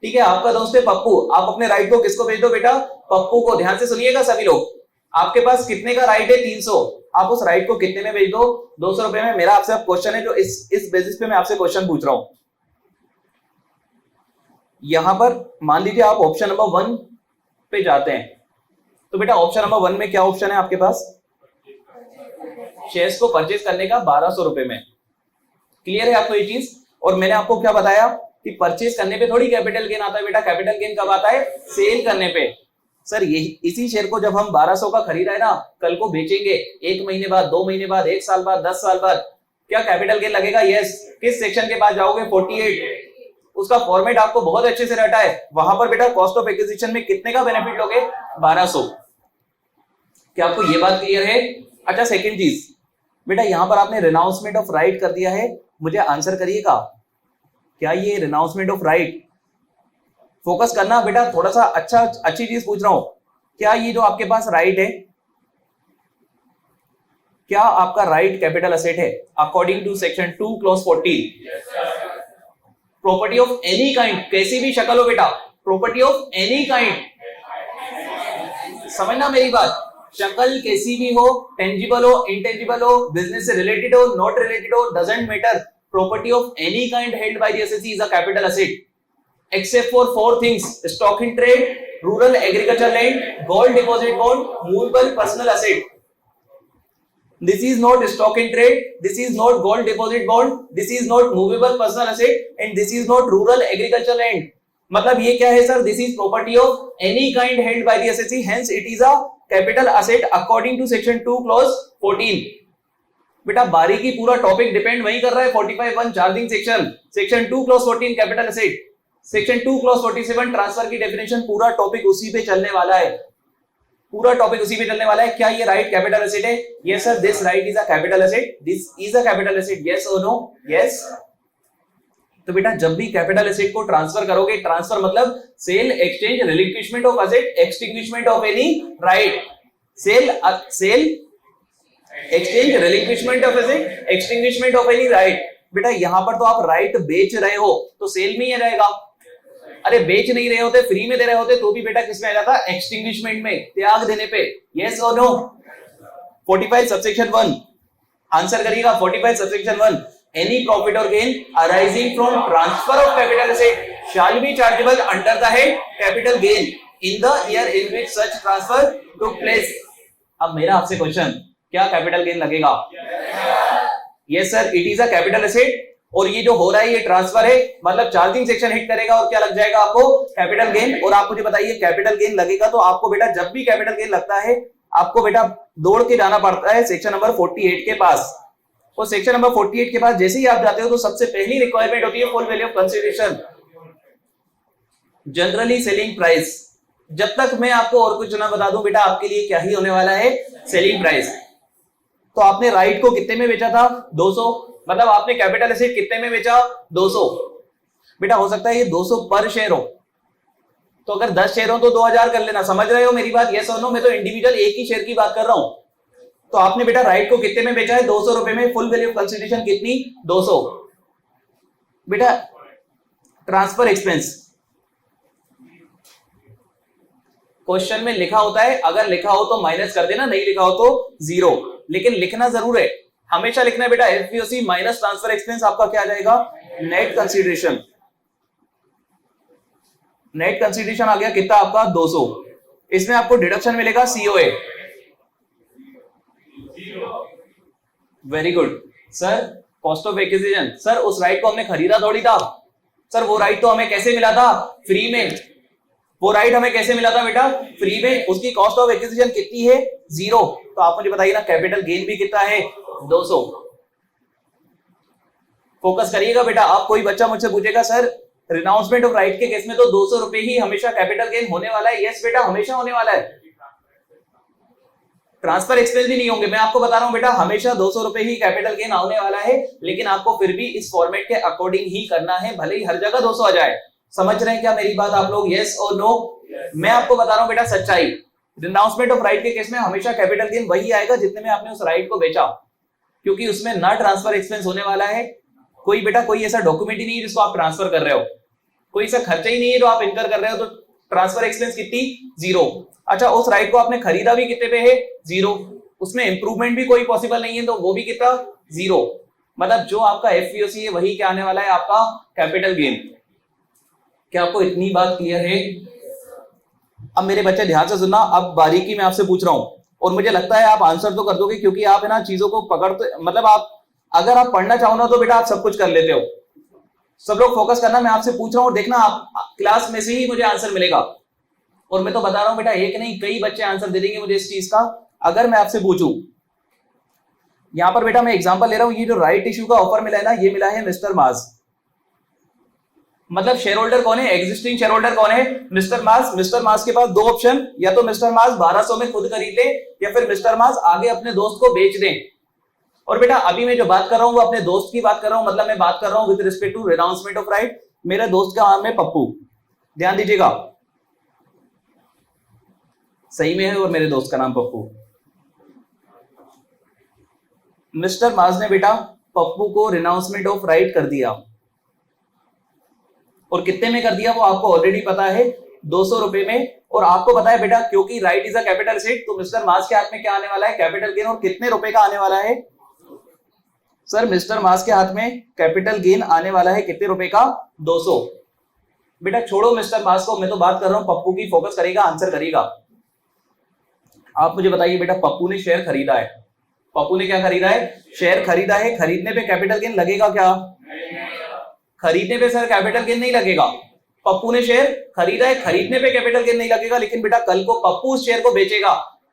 ठीक है, आपका दोस्त है पप्पू, आप अपने राइट को किसको बेच दो बेटा? पप्पू को। ध्यान से सुनिएगा सभी लोग, आपके पास कितने का राइट है? 300। आप उस राइट को कितने में बेच दो? 200 रुपए में। मेरा आपसे क्वेश्चन है, जो इस बेसिस पे मैं आपसे क्वेश्चन पूछ रहा हूं। यहां पर मान लीजिए आप ऑप्शन नंबर 1 पे जाते हैं, तो बेटा ऑप्शन नंबर 1 में क्या ऑप्शन है आपके पास? शेयर्स को परचेज करने का 1200 रुपए में। क्लियर है आपको ये चीज? और मैंने आपको क्या बताया कि परचेज करने पे थोड़ी कैपिटल गेन आता है बेटा। कैपिटल गेन कब आता है? सेल करने पे। सर यही इसी शेयर को जब हम 1200 का खरीदा है ना, कल को बेचेंगे 1 महीने बाद, 2 महीने बाद, 1 साल बाद, 10 साल बाद, क्या कैपिटल गेन लगेगा? यस। किस सेक्शन के पास जाओगे? 48। उसका फॉर्मेट आपको बहुत अच्छे से रटा है। वहां पर बेटा कॉस्ट ऑफ एक्विजिशन में कितने का बेनिफिट लोगे? 1200। क्या आपको ये बात क्लियर है? अच्छा, सेकंड चीज बेटा, यहां पर आपने रिनाउंसमेंट ऑफ राइट कर दिया है। मुझे आंसर करिएगा, क्या ये रिनाउंसमेंट ऑफ राइट? फोकस करना बेटा, थोड़ा सा अच्छी चीज पूछ रहा हूं। क्या ये जो आपके पास राइट है, क्या आपका राइट कैपिटल एसेट है according to section 2 clause 14? Property of any kind, कैसी भी शक्ल हो बेटा, प्रॉपर्टी ऑफ एनी काइंड। समझना मेरी बात, शक्ल कैसी भी हो, टेंजिबल हो, इंटेंजिबल हो, बिजनेस से रिलेटेड हो, नॉट रिलेटेड हो, doesn't matter. Property of any kind held by the assessee is a capital asset except for 4 things: stock in trade, rural agriculture land, gold deposit bond, movable personal asset. This is not stock in trade, this is not gold deposit bond, this is not movable personal asset, and this is not rural agriculture land. मतलब ये क्या है sir? This is property of any kind held by the SSC, hence it is a capital asset according to section 2 clause 14. बेटा बारीकी पूरा topic depend वही कर रहा है 45(1) charging section, section 2 clause 14 capital asset, section 2 clause 47 transfer की definition, पूरा topic उसी पे चलने वाला है। पूरा टॉपिक उसी पे चलने वाला है। क्या ये राइट कैपिटल एसेट है? Yes sir, this right is a capital asset, this is a capital asset. Yes और नो? यस। तो बेटा जब भी कैपिटल एसेट को ट्रांसफर करोगे, ट्रांसफर मतलब sale, exchange, relinquishment of asset, extinguishment of any right. Sale exchange relinquishment of asset, extinguishment of any right. बेटा यहां पर तो आप राइट बेच रहे हो तो सेल में ही रहेगा। अरे बेच नहीं रहे होते, फ्री में दे रहे होते तो भी बेटा किसमें आ जाता? एक्सटिंग्विशमेंट में, त्याग देने पे। यस और नो? 45 सबसेक्शन 1 आंसर करिएगा। 45 सबसेक्शन 1, एनी प्रॉफिट और gain arising from transfer of capital asset shall be chargeable under the head capital gain in the year in which such transfer took place. अब मेरा आपसे question, क्या capital gain लगेगा? Yes sir, it is a capital asset और ये जो हो रहा है ये ट्रांसफर है, मतलब चार्जिंग सेक्शन हिट करेगा और क्या लग जाएगा आपको? Capital gain. और आप मुझे बताइए कैपिटल गेन लगेगा तो आपको बेटा जब भी कैपिटल गेन लगता है आपको बेटा दौड़ के जाना पड़ता है सेक्शन नंबर 48 के पास। और सेक्शन नंबर 48 के पास जैसे ही आप जाते हो तो सबसे पहली रिक्वायरमेंट होती है full value of consideration, generally selling price. जब तक मैं आपको और कुछ ना बता दूं बेटा आपके लिए क्या ही होने वाला है? Selling price. तो आपने राइट को कितने में बेचा था? 200, मतलब आपने कैपिटल एसेट कितने में बेचा? 200। बेटा हो सकता है ये 200 पर शेयर हो, तो अगर 10 शेयर हो तो 2000 कर लेना। समझ रहे हो मेरी बात? यस और नो? मैं तो इंडिविजुअल एक ही शेयर की बात कर रहा हूं। तो आपने बेटा राइट को कितने में बेचा है? 200 रुपए में। फुल वैल्यू ऑफ कंसीडरेशन कितनी? 200। बेटा ट्रांसफर एक्सपेंस क्वेश्चन में लिखा होता है, अगर लिखा हो तो माइनस कर देना, नहीं लिखा हो तो 0, लेकिन लिखना जरूर है, हमेशा लिखना है बेटा। एफवीओसी माइनस ट्रांसफर एक्सपेंस आपका क्या आ जाएगा? Net consideration. नेट कंसीडरेशन आ गया कितना आपका? 200। इसमें आपको डिडक्शन मिलेगा COA. Very good sir. Cost of acquisition, sir उस राइट को हमने खरीदा थोड़ी था सर, वो राइट तो हमें कैसे मिला था? फ्री में। वो राइट हमें कैसे मिला था बेटा? फ्री में। उसकी कॉस्ट ऑफ एक्विजिशन कितनी है? 0। तो आप मुझे बताइए ना कैपिटल गेन भी कितना है? 200। फोकस करिएगा बेटा। आप कोई बच्चा मुझसे पूछेगा सर रिनाउंसमेंट ऑफ राइट के केस में तो 200 रुपए ही हमेशा कैपिटल गेन होने वाला है। यस बेटा, हमेशा होने वाला है। ट्रांसफर एक्सपेंस भी नहीं होंगे, मैं आपको बता रहा हूं बेटा, हमेशा 200 रुपए ही कैपिटल गेन आने वाला है, लेकिन आपको फिर भी इस फॉर्मेट के अकॉर्डिंग ही करना है, भले ही हर जगह 200 आ जाए। समझ रहे हैं क्या मेरी बात आप लोग? यस और नो? मैं आपको बता रहा हूं बेटा सच्चाई। रिनाउंसमेंट ऑफ राइट के केस में हमेशा कैपिटल गेन वही आएगा जितने में आपने उस राइट को बेचा, क्योंकि उसमें ना ट्रांसफर एक्सपेंस होने वाला है। कोई बेटा कोई ऐसा डॉक्यूमेंट ही नहीं है जिसको आप ट्रांसफर कर रहे हो, कोई ऐसा खर्चा ही नहीं है जो आप इनकर कर रहे हो, तो ट्रांसफर एक्सपेंस कितनी? 0। अच्छा, उस राइट को आपने खरीदा भी कितने पे है? 0। उसमें इंप्रूवमेंट भी कोई पॉसिबल नहीं है, तो वो भी कितना? 0। मतलब जो आपका एफवीओसी है वही क्या आने वाला है? आपका कैपिटल गेन। क्या आपको इतनी बात क्लियर है? अब मेरे बच्चे ध्यान से सुनना, अब बारीकी में आपसे पूछ रहा हूं और मुझे लगता है आप आंसर तो कर दोगे, क्योंकि आप है ना चीजों को पकड़ते, मतलब आप अगर आप पढ़ना चाहो ना तो बेटा आप सब कुछ कर लेते हो। सब लोग फोकस करना, मैं आपसे पूछ रहा हूं, देखना आप क्लास में से ही मुझे आंसर मिलेगा। और मैं तो बता रहा हूं बेटा, एक नहीं कई बच्चे आंसर दे देंगे मुझे इस चीज का। अगर मैं आपसे पूछूं, यहां पर बेटा मैं एग्जांपल ले रहा हूं, ये जो राइट इश्यू का ऑफर मिला है ना, ये मिला है मिस्टर मास। मतलब शेयर होल्डर कौन है? एग्जिस्टिंग शेयर होल्डर कौन है? मिस्टर मास। मिस्टर मास के पास दो ऑप्शन, या तो मिस्टर मास 1200 में खुद खरीद ले, या फिर मिस्टर मास आगे अपने दोस्त को बेच दे। और बेटा अभी मैं जो बात कर रहा हूं वो अपने दोस्त की बात कर रहा हूं, मतलब मैं बात कर रहा हूं with respect to renouncement of right. मेरे दोस्त का नाम है पप्पू, ध्यान दीजिएगा, सही में है, और मेरे दोस्त का नाम पप्पू। मिस्टर मास ने बेटा पप्पू को रिनाउंसमेंट ऑफ राइट कर दिया, और कितने में कर दिया वो आपको ऑलरेडी पता है, 200 रुपए में। और आपको पता है बेटा क्योंकि right is a capital asset, तो मिस्टर मास के हाथ में क्या आने वाला है? Capital gain. और कितने रुपए का आने वाला है सर? मिस्टर मास के हाथ में कैपिटल गेन आने वाला है कितने रुपए का? 200। बेटा छोड़ो मिस्टर मास को, मैं तो बात कर रहा हूं पप्पू की। फोकस करेगा, आंसर करेगा। आप मुझे बताइए बेटा, पप्पू ने शेयर खरीदा है, पप्पू ने क्या खरीदा है? शेयर खरीदा है। खरीदने पे कैपिटल गेन लगेगा क्या? खरीदने पे सर कैपिटल गेन नहीं लगेगा। पप्पू ने शेयर खरीदा है, खरीदने पे कैपिटल गेन नहीं लगेगा, लेकिन बेटा कल को पप्पू उस शेयर को बेचेगा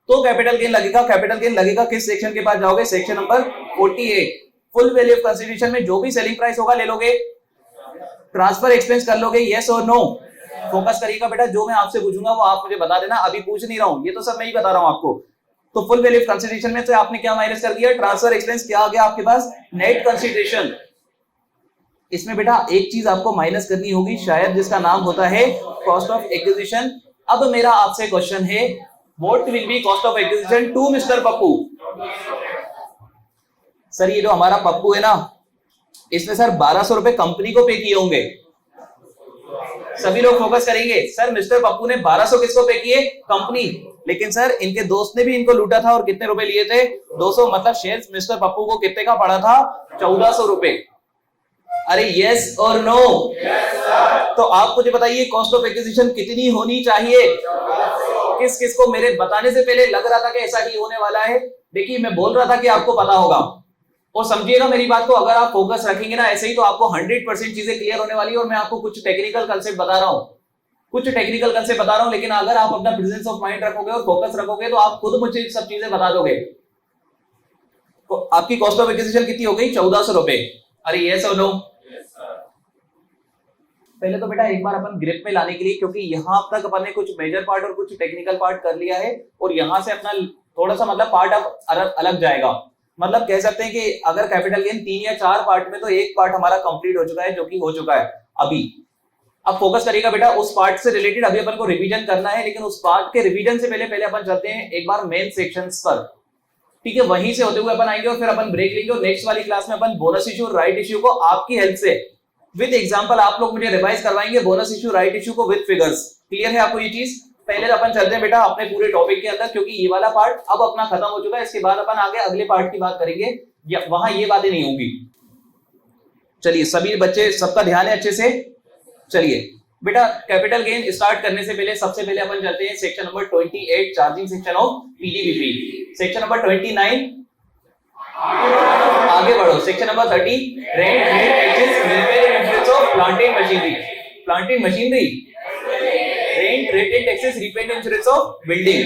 तो कैपिटल गेन लगेगा। कैपिटल गेन लगेगा किस सेक्शन के पास जाओगे? Section number 48। Full value of consideration में जो भी सेलिंग प्राइस होगा ले लोगे, ट्रांसफर एक्सपेंस कर लोगे। यस और नो? फोकस करिएगा बेटा, जो मैं आपसे पूछूंगा वो आप मुझे बता देना, अभी पूछ नहीं रहा हूं, ये तो सब मैं ही बता रहा हूं आपको। तो फुल वैल्यू ऑफ कंसीडरेशन में से आपने क्या माइनस कर दिया? Transfer expense. क्या आ गया आपके पास? Net consideration. इसमें बेटा एक चीज आपको माइनस करनी होगी शायद, जिसका नाम होता है कॉस्ट ऑफ एक्विजिशन। अब मेरा आपसे क्वेश्चन है, what will be cost of acquisition to mister Pappu? Sir ये जो हमारा पप्पू है ना, इसने सर 1200 रुपए कंपनी को पे किए होंगे। सभी लोग फोकस करेंगे, सर मिस्टर पप्पू ने 1200 किसको पे किए? कंपनी। लेकिन सर इनके दोस्त ने भी इनको लूटा था और कितने रुपए लिए थे? 200। मतलब शेयर्स मिस्टर पप्पू को कितने का पड़ा था? 1400 रुपए। अरे यस और नो? तो आप मुझे बताइए कॉस्ट ऑफ एक्विजिशन कितनी होनी चाहिए? किस किस को मेरे बताने से पहले लग रहा था कि ऐसा ही होने वाला है? देखिए मैं बोल रहा था कि आपको पता होगा, और समझिएगा मेरी बात को, अगर आप फोकस रखेंगे ना ऐसे ही तो आपको 100% चीजें क्लियर होने वाली है। और मैं आपको कुछ टेक्निकल कंसेप्ट बता रहा हूं, लेकिन अगर आप अपना प्रेजेंस ऑफ माइंड रखोगे और फोकस रखोगे तो आप खुद मुझे सब चीजें बता दोगे। तो आपकी कॉस्ट ऑफ एक्विजिशन कितनी हो गई? 1400 रुपए। अरे यस और नो? पहले तो बेटा एक बार अपन ग्रिप में लाने के लिए, क्योंकि यहां तक अपन ने कुछ मेजर पार्ट और कुछ टेक्निकल पार्ट कर लिया है, और यहां से अपना थोड़ा सा मतलब पार्ट अब अलग जाएगा। मतलब कह सकते हैं कि अगर कैपिटल गेन 3 या 4 पार्ट में, तो एक पार्ट हमारा कंप्लीट हो चुका है, जो कि हो चुका है अभी। अब फोकस करिएगा बेटा उस पार्ट से रिलेटेड, अभी अपन को रिवीजन करना है, लेकिन उस पार्ट के रिवीजन से पहले अपन चलते हैं एक बार मेन सेक्शंस पर, ठीक है? वहीं से होते हुए अपन आएंगे और फिर अपन ब्रेक लेंगे, और नेक्स्ट वाली क्लास में अपन बोनस इश्यू, राइट इश्यू को आपकी हेल्प से विद एग्जांपल आप लोग मुझे रिवाइज करवाएंगे, बोनस इश्यू, राइट इश्यू को विद फिगर्स। क्लियर है आपको ये चीज? पहले अपन चलते हैं बेटा अपने पूरे टॉपिक के अंदर, क्योंकि ये वाला पार्ट अब अपना खत्म हो चुका है। इसके बाद अपन आगे अगले पार्ट की बात करेंगे, या वहां ये बातें नहीं होंगी। चलिए सभी बच्चे, सबका ध्यान है अच्छे से? चलिए बेटा कैपिटल गेन स्टार्ट करने से पहले सबसे पहले अपन चलते हैं section number 28, charging section of PDVP. Section number 29, आगे बढ़ो। Section number 30, rent, taxes, repair and insurance of plant and machinery, rent, and taxes, repair and insurance of building.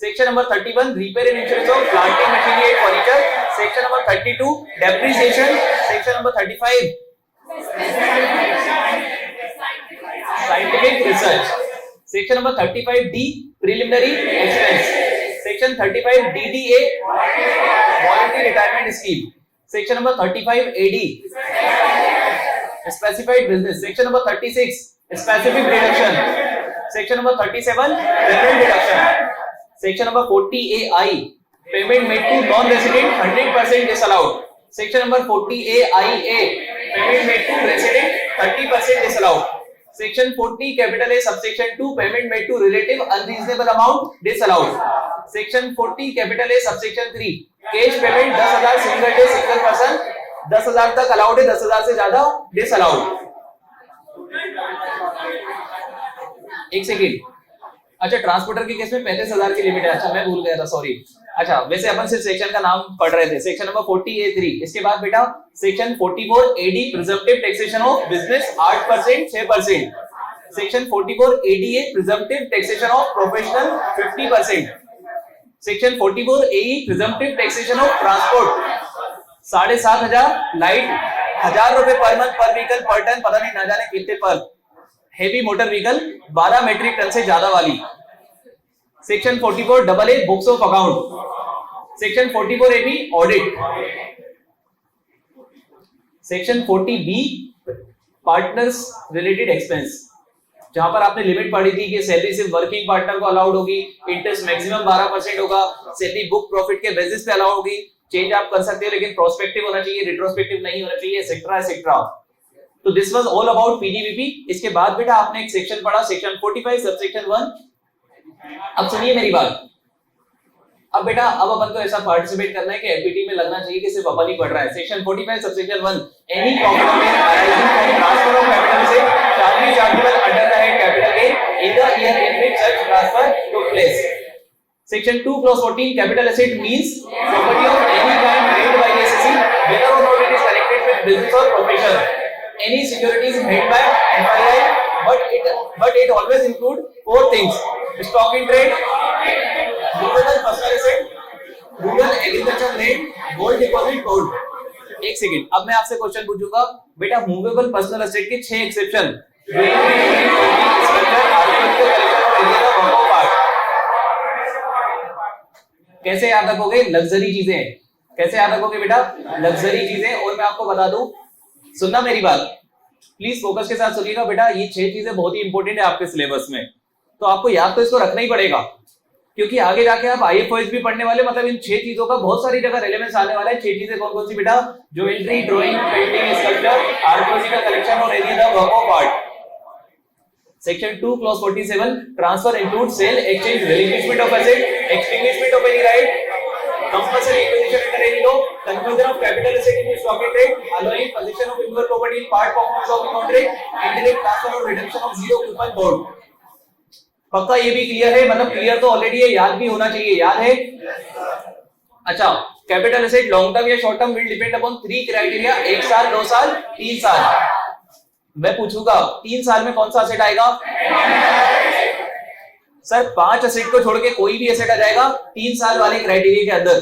Section number 31, repair and insurance of plant and machinery and furniture. Section number 32, depreciation. Section number 35, scientific research. Section number 35D, preliminary expense. Section 35DDA, voluntary retirement scheme. Section number 35AD, specified business. Section number 36, specific deduction. Section number 37, general deduction. Section number 40AI, payment made to non resident 100% disallowed. Section number 40AIA, payment made to resident 30% disallowed. Section 40 capital A subsection 2, payment made to relative unreasonable amount disallowed. Section 40 capital A subsection 3, cash payment 10,000 single day single person, 10,000 तक allowed है, 10,000 से ज्यादा disallowed. एक second, अच्छा transporter के case में 35,000 की limit है। अच्छा मैं भूल गया था, सॉरी। अच्छा वैसे अपन सिर्फ सेक्शन का नाम पढ़ रहे थे। Section number 40A3। इसके बाद बेटा section 44AD, presumptive taxation of business 8%, 6%। Section 44ADA, presumptive taxation of professional 50%। Section 44AE, presumptive taxation of transport 7,500, light 1,000 रुपए पर मंथ पर व्हीकल पर टन, पता नहीं ना जाने कितने पर। Heavy motor vehicle 12 metric ton से ज्यादा वाली। Section 44AA, books of account. Section 44AB, audit. Section 40B, partners related expense, जहां पर आपने लिमिट पढ़ी थी कि सैलरी सिर्फ वर्किंग पार्टनर को अलाउड होगी, इंटरेस्ट मैक्सिमम 12% होगा, सैलरी बुक प्रॉफिट के बेसिस पे अलाउड होगी, चेंज आप कर सकते हो लेकिन प्रोस्पेक्टिव होना चाहिए, रिट्रोस्पेक्टिव नहीं होना चाहिए, एक्सेट्रा एक्सेट्रा। तो दिस वाज ऑल अबाउट पीडीवीपी। इसके बाद बेटा आपने एक सेक्शन पढ़ा, सेक्शन 45 सबसेक्शन 1। अब सुनिए मेरी बात। अब बेटा अब अपन को ऐसा पार्टिसिपेट करना है कि एपीटी में लगना चाहिए कि सिर्फ अपन ही पढ़ रहा है। Section 45 subsection 1, any profit arising from transfer of capital से shall be chargeable under the head capital gain in the year in which such transfer took place. Section 2 clause 14, capital asset means property of any kind made by the assessee whether or not it is connected with business or profession. Any securities held by FII, but it always include 4 things: stock in trade, movable personal asset, rural agriculture land, gold deposit, gold. एक second, अब मैं आपसे question पूछूंगा बेटा, movable personal asset के 6 exception, कैसे याद रखोगे? लग्जरी चीजें कैसे याद रखोगे बेटा? लग्जरी चीजें। और मैं आपको बता दूं, सुनना मेरी बात, प्लीज फोकस के साथ सुनिएगा बेटा, ये 6 चीजें बहुत ही इंपॉर्टेंट है आपके सिलेबस में, तो आपको याद तो इसको रखना ही पड़ेगा। क्योंकि आगे जाके आप आईएफओएस भी पढ़ने वाले, मतलब इन 6 चीजों का बहुत सारी जगह रेलेवेंस आने वाला है। 6 चीजें कौन कौन सी बेटा? Jewellery, drawing, painting, sculpture, archaeology का कलेक्शन और any other work of art. Section 2 clause 47 transfer includes sale, exchange, relinquishment of asset, extinguishment of any right, compulsory acquisition under any law, conversion of capital asset into stock and trade, allowing possession of immovable property in part performance of the contract, indirect transfer or redemption of zero coupon bond। पक्का ये भी clear है? मतलब clear तो already है, याद भी होना चाहिए। याद है? अच्छा, कैपिटल एसेट लॉन्ग टर्म या short term will depend upon 3 criteria, 1 साल, 2 साल, 3 साल। मैं पूछूंगा 3 साल में कौन सा एसेट आएगा? सर 5 एसेट को छोड़ के कोई भी एसेट आ जाएगा 3 साल वाले क्राइटेरिया के अंदर।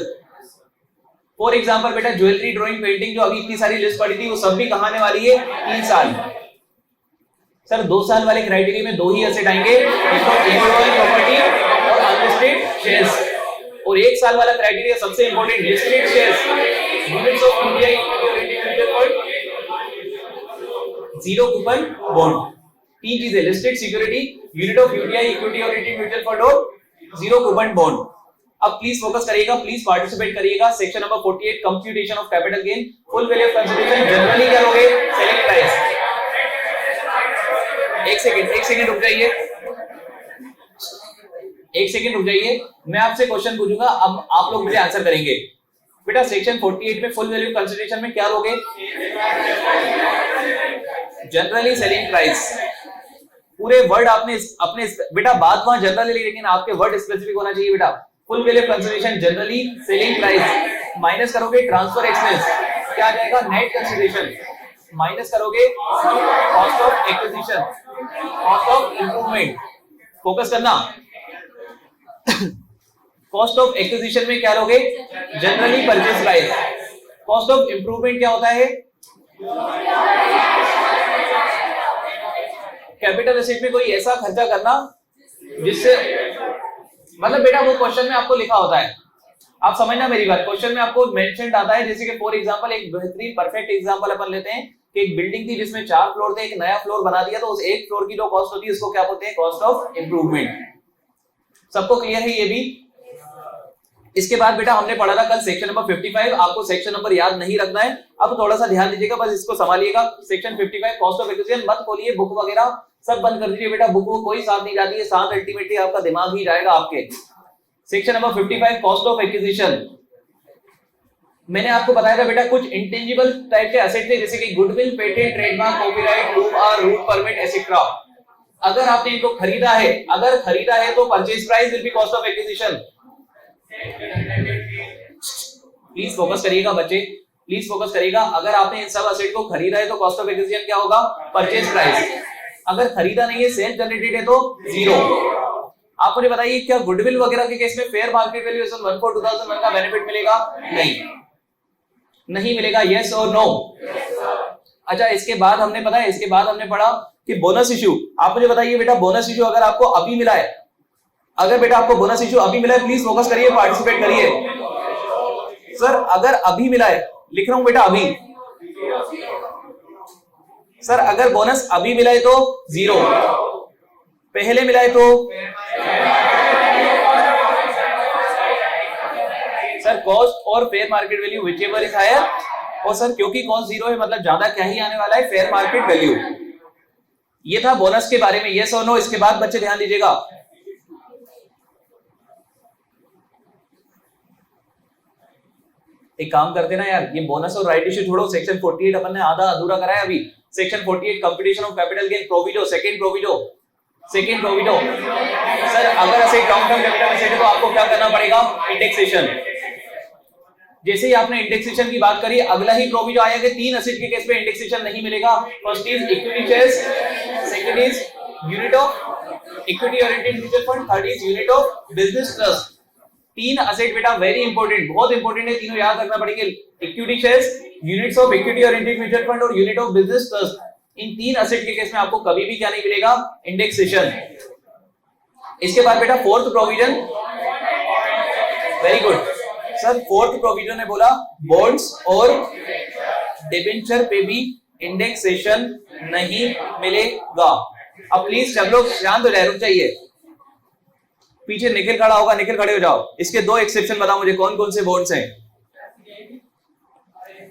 फॉर एग्जांपल बेटा ज्वेलरी, ड्राइंग, पेंटिंग जो अभी इतनी सारी लिस्ट पड़ी थी वो सब भी कहां आने वाली है? 3 साल। सर 2 साल वाले क्राइटेरिया में 2 ही एसेट आएंगे, एक तो इमूवेबल प्रॉपर्टी और अनलिस्टेड शेयर्स। और 1 साल वाला क्राइटेरिया सबसे important, listed shares, units of UTI mutual fund, zero coupon bond. 3 चीजें, listed security, unit of UTI equity oriented mutual fund और जीरो कूपन बॉन्ड। अब प्लीज फोकस करिएगा, प्लीज पार्टिसिपेट करिएगा। Section number 48 computation of capital gain, full value of consideration, generally क्या होगे? Selling price. एक second रुक जाइए, एक सेकंड रुक जाइए। मैं आपसे क्वेश्चन पूछूंगा, अब आप लोग मुझे आंसर करेंगे। बेटा सेक्शन 48 में फुल वैल्यू कंसिडरेशन में क्या लोगे? Generally selling price. पूरे वर्ड आपने अपने बेटा बात वहां जनरल है, लेकिन आपके वर्ड स्पेसिफिक होना चाहिए बेटा। Full value consideration, generally selling price, minus करोगे ट्रांसफर एक्सपेंस, क्या आ जाएगा? नेट कंसिडरेशन, माइनस करोगे cost of acquisition, cost of improvement. Focus करना। कॉस्ट ऑफ एक्विजिशन में क्या लोगे? Generally purchase price. Cost of improvement क्या होता है? कैपिटल एसेट में कोई ऐसा खर्चा करना जिससे, मतलब बेटा वो क्वेश्चन में आपको लिखा होता है, आप समझना मेरी बात। क्वेश्चन में आपको मेंशन्ड आता है, जैसे कि फॉर एग्जांपल एक बेहतरीन परफेक्ट एग्जांपल अपन लेते हैं कि एक बिल्डिंग थी जिसमें 4 फ्लोर थे, एक नया फ्लोर बना दिया, तो उस एक फ्लोर की जो कॉस्ट होती है उसको क्या बोलते हैं? Cost of improvement. सबको क्लियर है ये भी? इसके बाद बेटा हमने पढ़ा था कल सेक्शन नंबर 55, आपको सेक्शन नंबर याद नहीं रखना है, अब थोड़ा सा ध्यान दीजिएगा, बस इसको संभालिएगा। सेक्शन 55 कॉस्ट ऑफ एक्विजिशन, मत खोलिए बुक वगैरह, सब बंद कर दीजिए बेटा, बुक को कोई साथ नहीं जाती है, साथ अल्टीमेटली आपका दिमाग ही जाएगा आपके। Section number 55 cost of acquisition. मैंने आपको बताया था बेटा कुछ इंटेंजिबल टाइप के एसेट थे, जैसे कि goodwill, patent, trademark, copyright, route permit etcetera. अगर आपने इनको खरीदा है, अगर खरीदा है तो purchase price will be cost of acquisition. Please focus करिएगा बच्चे, प्लीज फोकस करिएगा। अगर आपने इन सब एसेट को खरीदा है तो कॉस्ट ऑफ एक्विजिशन क्या होगा? Purchase price. अगर खरीदा नहीं है, सेल्फ जनरेटेड है तो जीरो। आप मुझे बताइए क्या गुडविल वगैरह के केस में फेयर मार्केट वैल्यूएशन 1/4/2001 का बेनिफिट मिलेगा? नहीं मिलेगा। यस और नो? अच्छा, इसके बाद हमने पता है, इसके बाद हमने पढ़ा कि बोनस इश्यू। आप मुझे बताइए बेटा बोनस इश्यू अगर आपको अभी मिला है, अगर बेटा आपको बोनस इश्यू अभी मिला है, प्लीज फोकस करिए, पार्टिसिपेट करिए। सर अगर अभी मिला है, लिख रहा हूं बेटा अभी। सर अगर बोनस अभी मिला है तो जीरो, पहले मिला है तो सर कॉस्ट और fair market value whichever is higher. और सर क्योंकि कॉस्ट जीरो है मतलब ज्यादा क्या ही आने वाला है? Fair market value. ये था बोनस के बारे में, यस और नो। इसके बाद बच्चे ध्यान दीजिएगा, एक काम करते ना यार, ये बोनस और राइट इश्यू छोड़ो, सेक्शन 48 अपन ने आधा अधूरा कराया अभी। Section 48 computation of capital gain, proviso, second proviso. Sir अगर ऐसे लॉन्ग टर्म कैपिटल एसेट है तो आपको क्या करना पड़ेगा? इंडेक्सेशन। जैसे ही आपने इंडेक्सेशन की बात करी, अगला ही प्रोविजो आया कि 3 एसेट के केस पे इंडेक्सेशन नहीं मिलेगा। First is equity shares, second is unit of equity oriented mutual fund, third is unit of business trust. 3 asset बेटा वेरी इंपॉर्टेंट, बहुत इंपॉर्टेंट है, तीनों याद रखना पड़ेंगे। Equity shares, units of equity oriented mutual fund और यूनिट ऑफ बिजनेस ट्रस्ट। इन 3 asset के केस में आपको कभी भी क्या नहीं मिलेगा? इंडेक्सेशन। इसके बाद बेटा fourth provision, very good sir, fourth provision ने बोला बॉन्ड्स और डिबेंचर पे भी इंडेक्सेशन नहीं मिलेगा। अब प्लीज सब लोग शांत हो जाए, रुक जाइए। पीछे निखिल खड़ा होगा, निखिल खड़े हो जाओ। इसके दो एक्सेप्शन बताओ मुझे, कौन कौन से बॉन्ड्स हैं?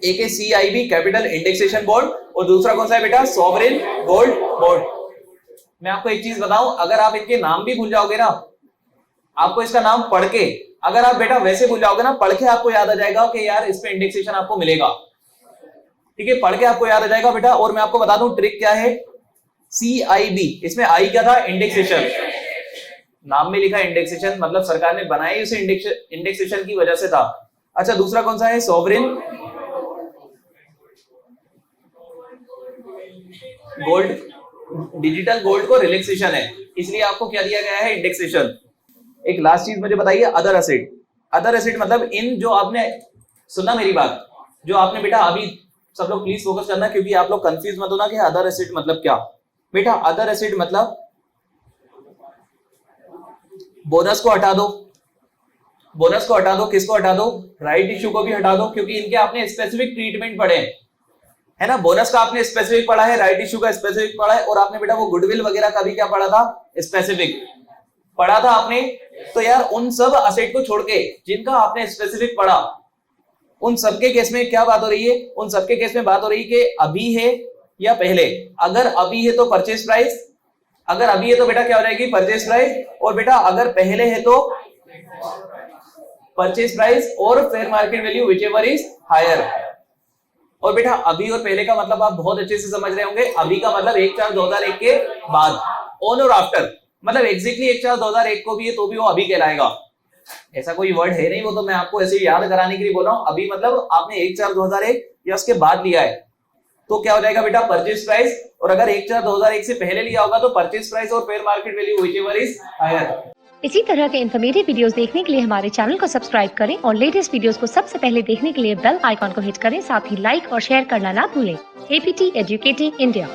एक है CIB कैपिटल इंडेक्सेशन बॉन्ड, और दूसरा कौन सा है बेटा? Sovereign gold bond. मैं आपको एक चीज बताऊं, अगर आप इनके नाम भी भूल जाओगे ना, आपको इसका नाम पढ़ के, अगर आप बेटा वैसे भूल जाओगे ना, पढ़ के आपको याद आ जाएगा कि यार इस पे इंडेक्सेशन आपको मिलेगा। ठीक है, पढ़ के आपको याद आ जाएगा बेटा। और मैं आपको बता दूं ट्रिक क्या है। CIB, इसमें आई क्या था? इंडेक्सेशन। नाम में लिखा इंडेक्सेशन, मतलब सरकार ने बनाई उसे इंडेक्सेशन की वजह से था। अच्छा, दूसरा कौन सा है? सॉवरेन गोल्ड, डिजिटल गोल्ड को रिलैक्सेशन है, इसलिए आपको क्या दिया गया है? इंडेक्सेशन। एक लास्ट चीज मुझे बताइए, अदर एसेट। अदर एसेट मतलब इन जो आपने सुना मेरी बात, जो आपने बेटा अभी, सब लोग प्लीज फोकस करना क्योंकि आप लोग कंफ्यूज मत होना कि अदर एसेट मतलब क्या। बेटा अदर एसेट मतलब बोनस को हटा दो, बोनस को हटा दो, किसको हटा दो? राइट इश्यू को भी हटा दो, क्योंकि इनके आपने स्पेसिफिक ट्रीटमेंट पढ़े है ना। बोनस का आपने स्पेसिफिक पढ़ा है, राइट इश्यू का स्पेसिफिक पढ़ा है, और आपने बेटा वो गुडविल वगैरह का भी क्या पढ़ा था? स्पेसिफिक पढ़ा था आपने। तो यार उन सब असेट को छोड़ के जिनका आपने स्पेसिफिक पढ़ा, उन सबके केस में क्या बात हो रही है? उन सबके केस में बात हो रही है कि अभी है या पहले। अगर अभी है तो परचेज प्राइस, अगर अभी है तो बेटा क्या हो जाएगी? Purchase price. और बेटा अगर पहले है तो परचेज प्राइस और fair market value whichever is higher. और बेटा अभी और पहले का मतलब आप बहुत अच्छे से समझ रहे होंगे। अभी का मतलब 1/4/2001 के बाद, ऑन और आफ्टर मतलब एग्जैक्टली 1/4/2001 को भी है तो भी वो अभी कहलाएगा। ऐसा कोई वर्ड है नहीं, वो तो मैं आपको ऐसे याद कराने के लिए बोल रहा हूं। अभी मतलब आपने 1/4/2001 या उसके बाद लिया है तो क्या हो जाएगा बेटा? Purchase price. और अगर 1/4/2001 से पहले लिया होगा तो परचेज प्राइस और fair market value whichever is higher. इसी तरह के इन्फॉर्मेटिव वीडियोस देखने के लिए हमारे चैनल को सब्सक्राइब करें और लेटेस्ट वीडियोस को सबसे पहले देखने के लिए बेल आइकॉन को हिट करें। साथ ही लाइक और शेयर करना ना भूलें। APT educating India.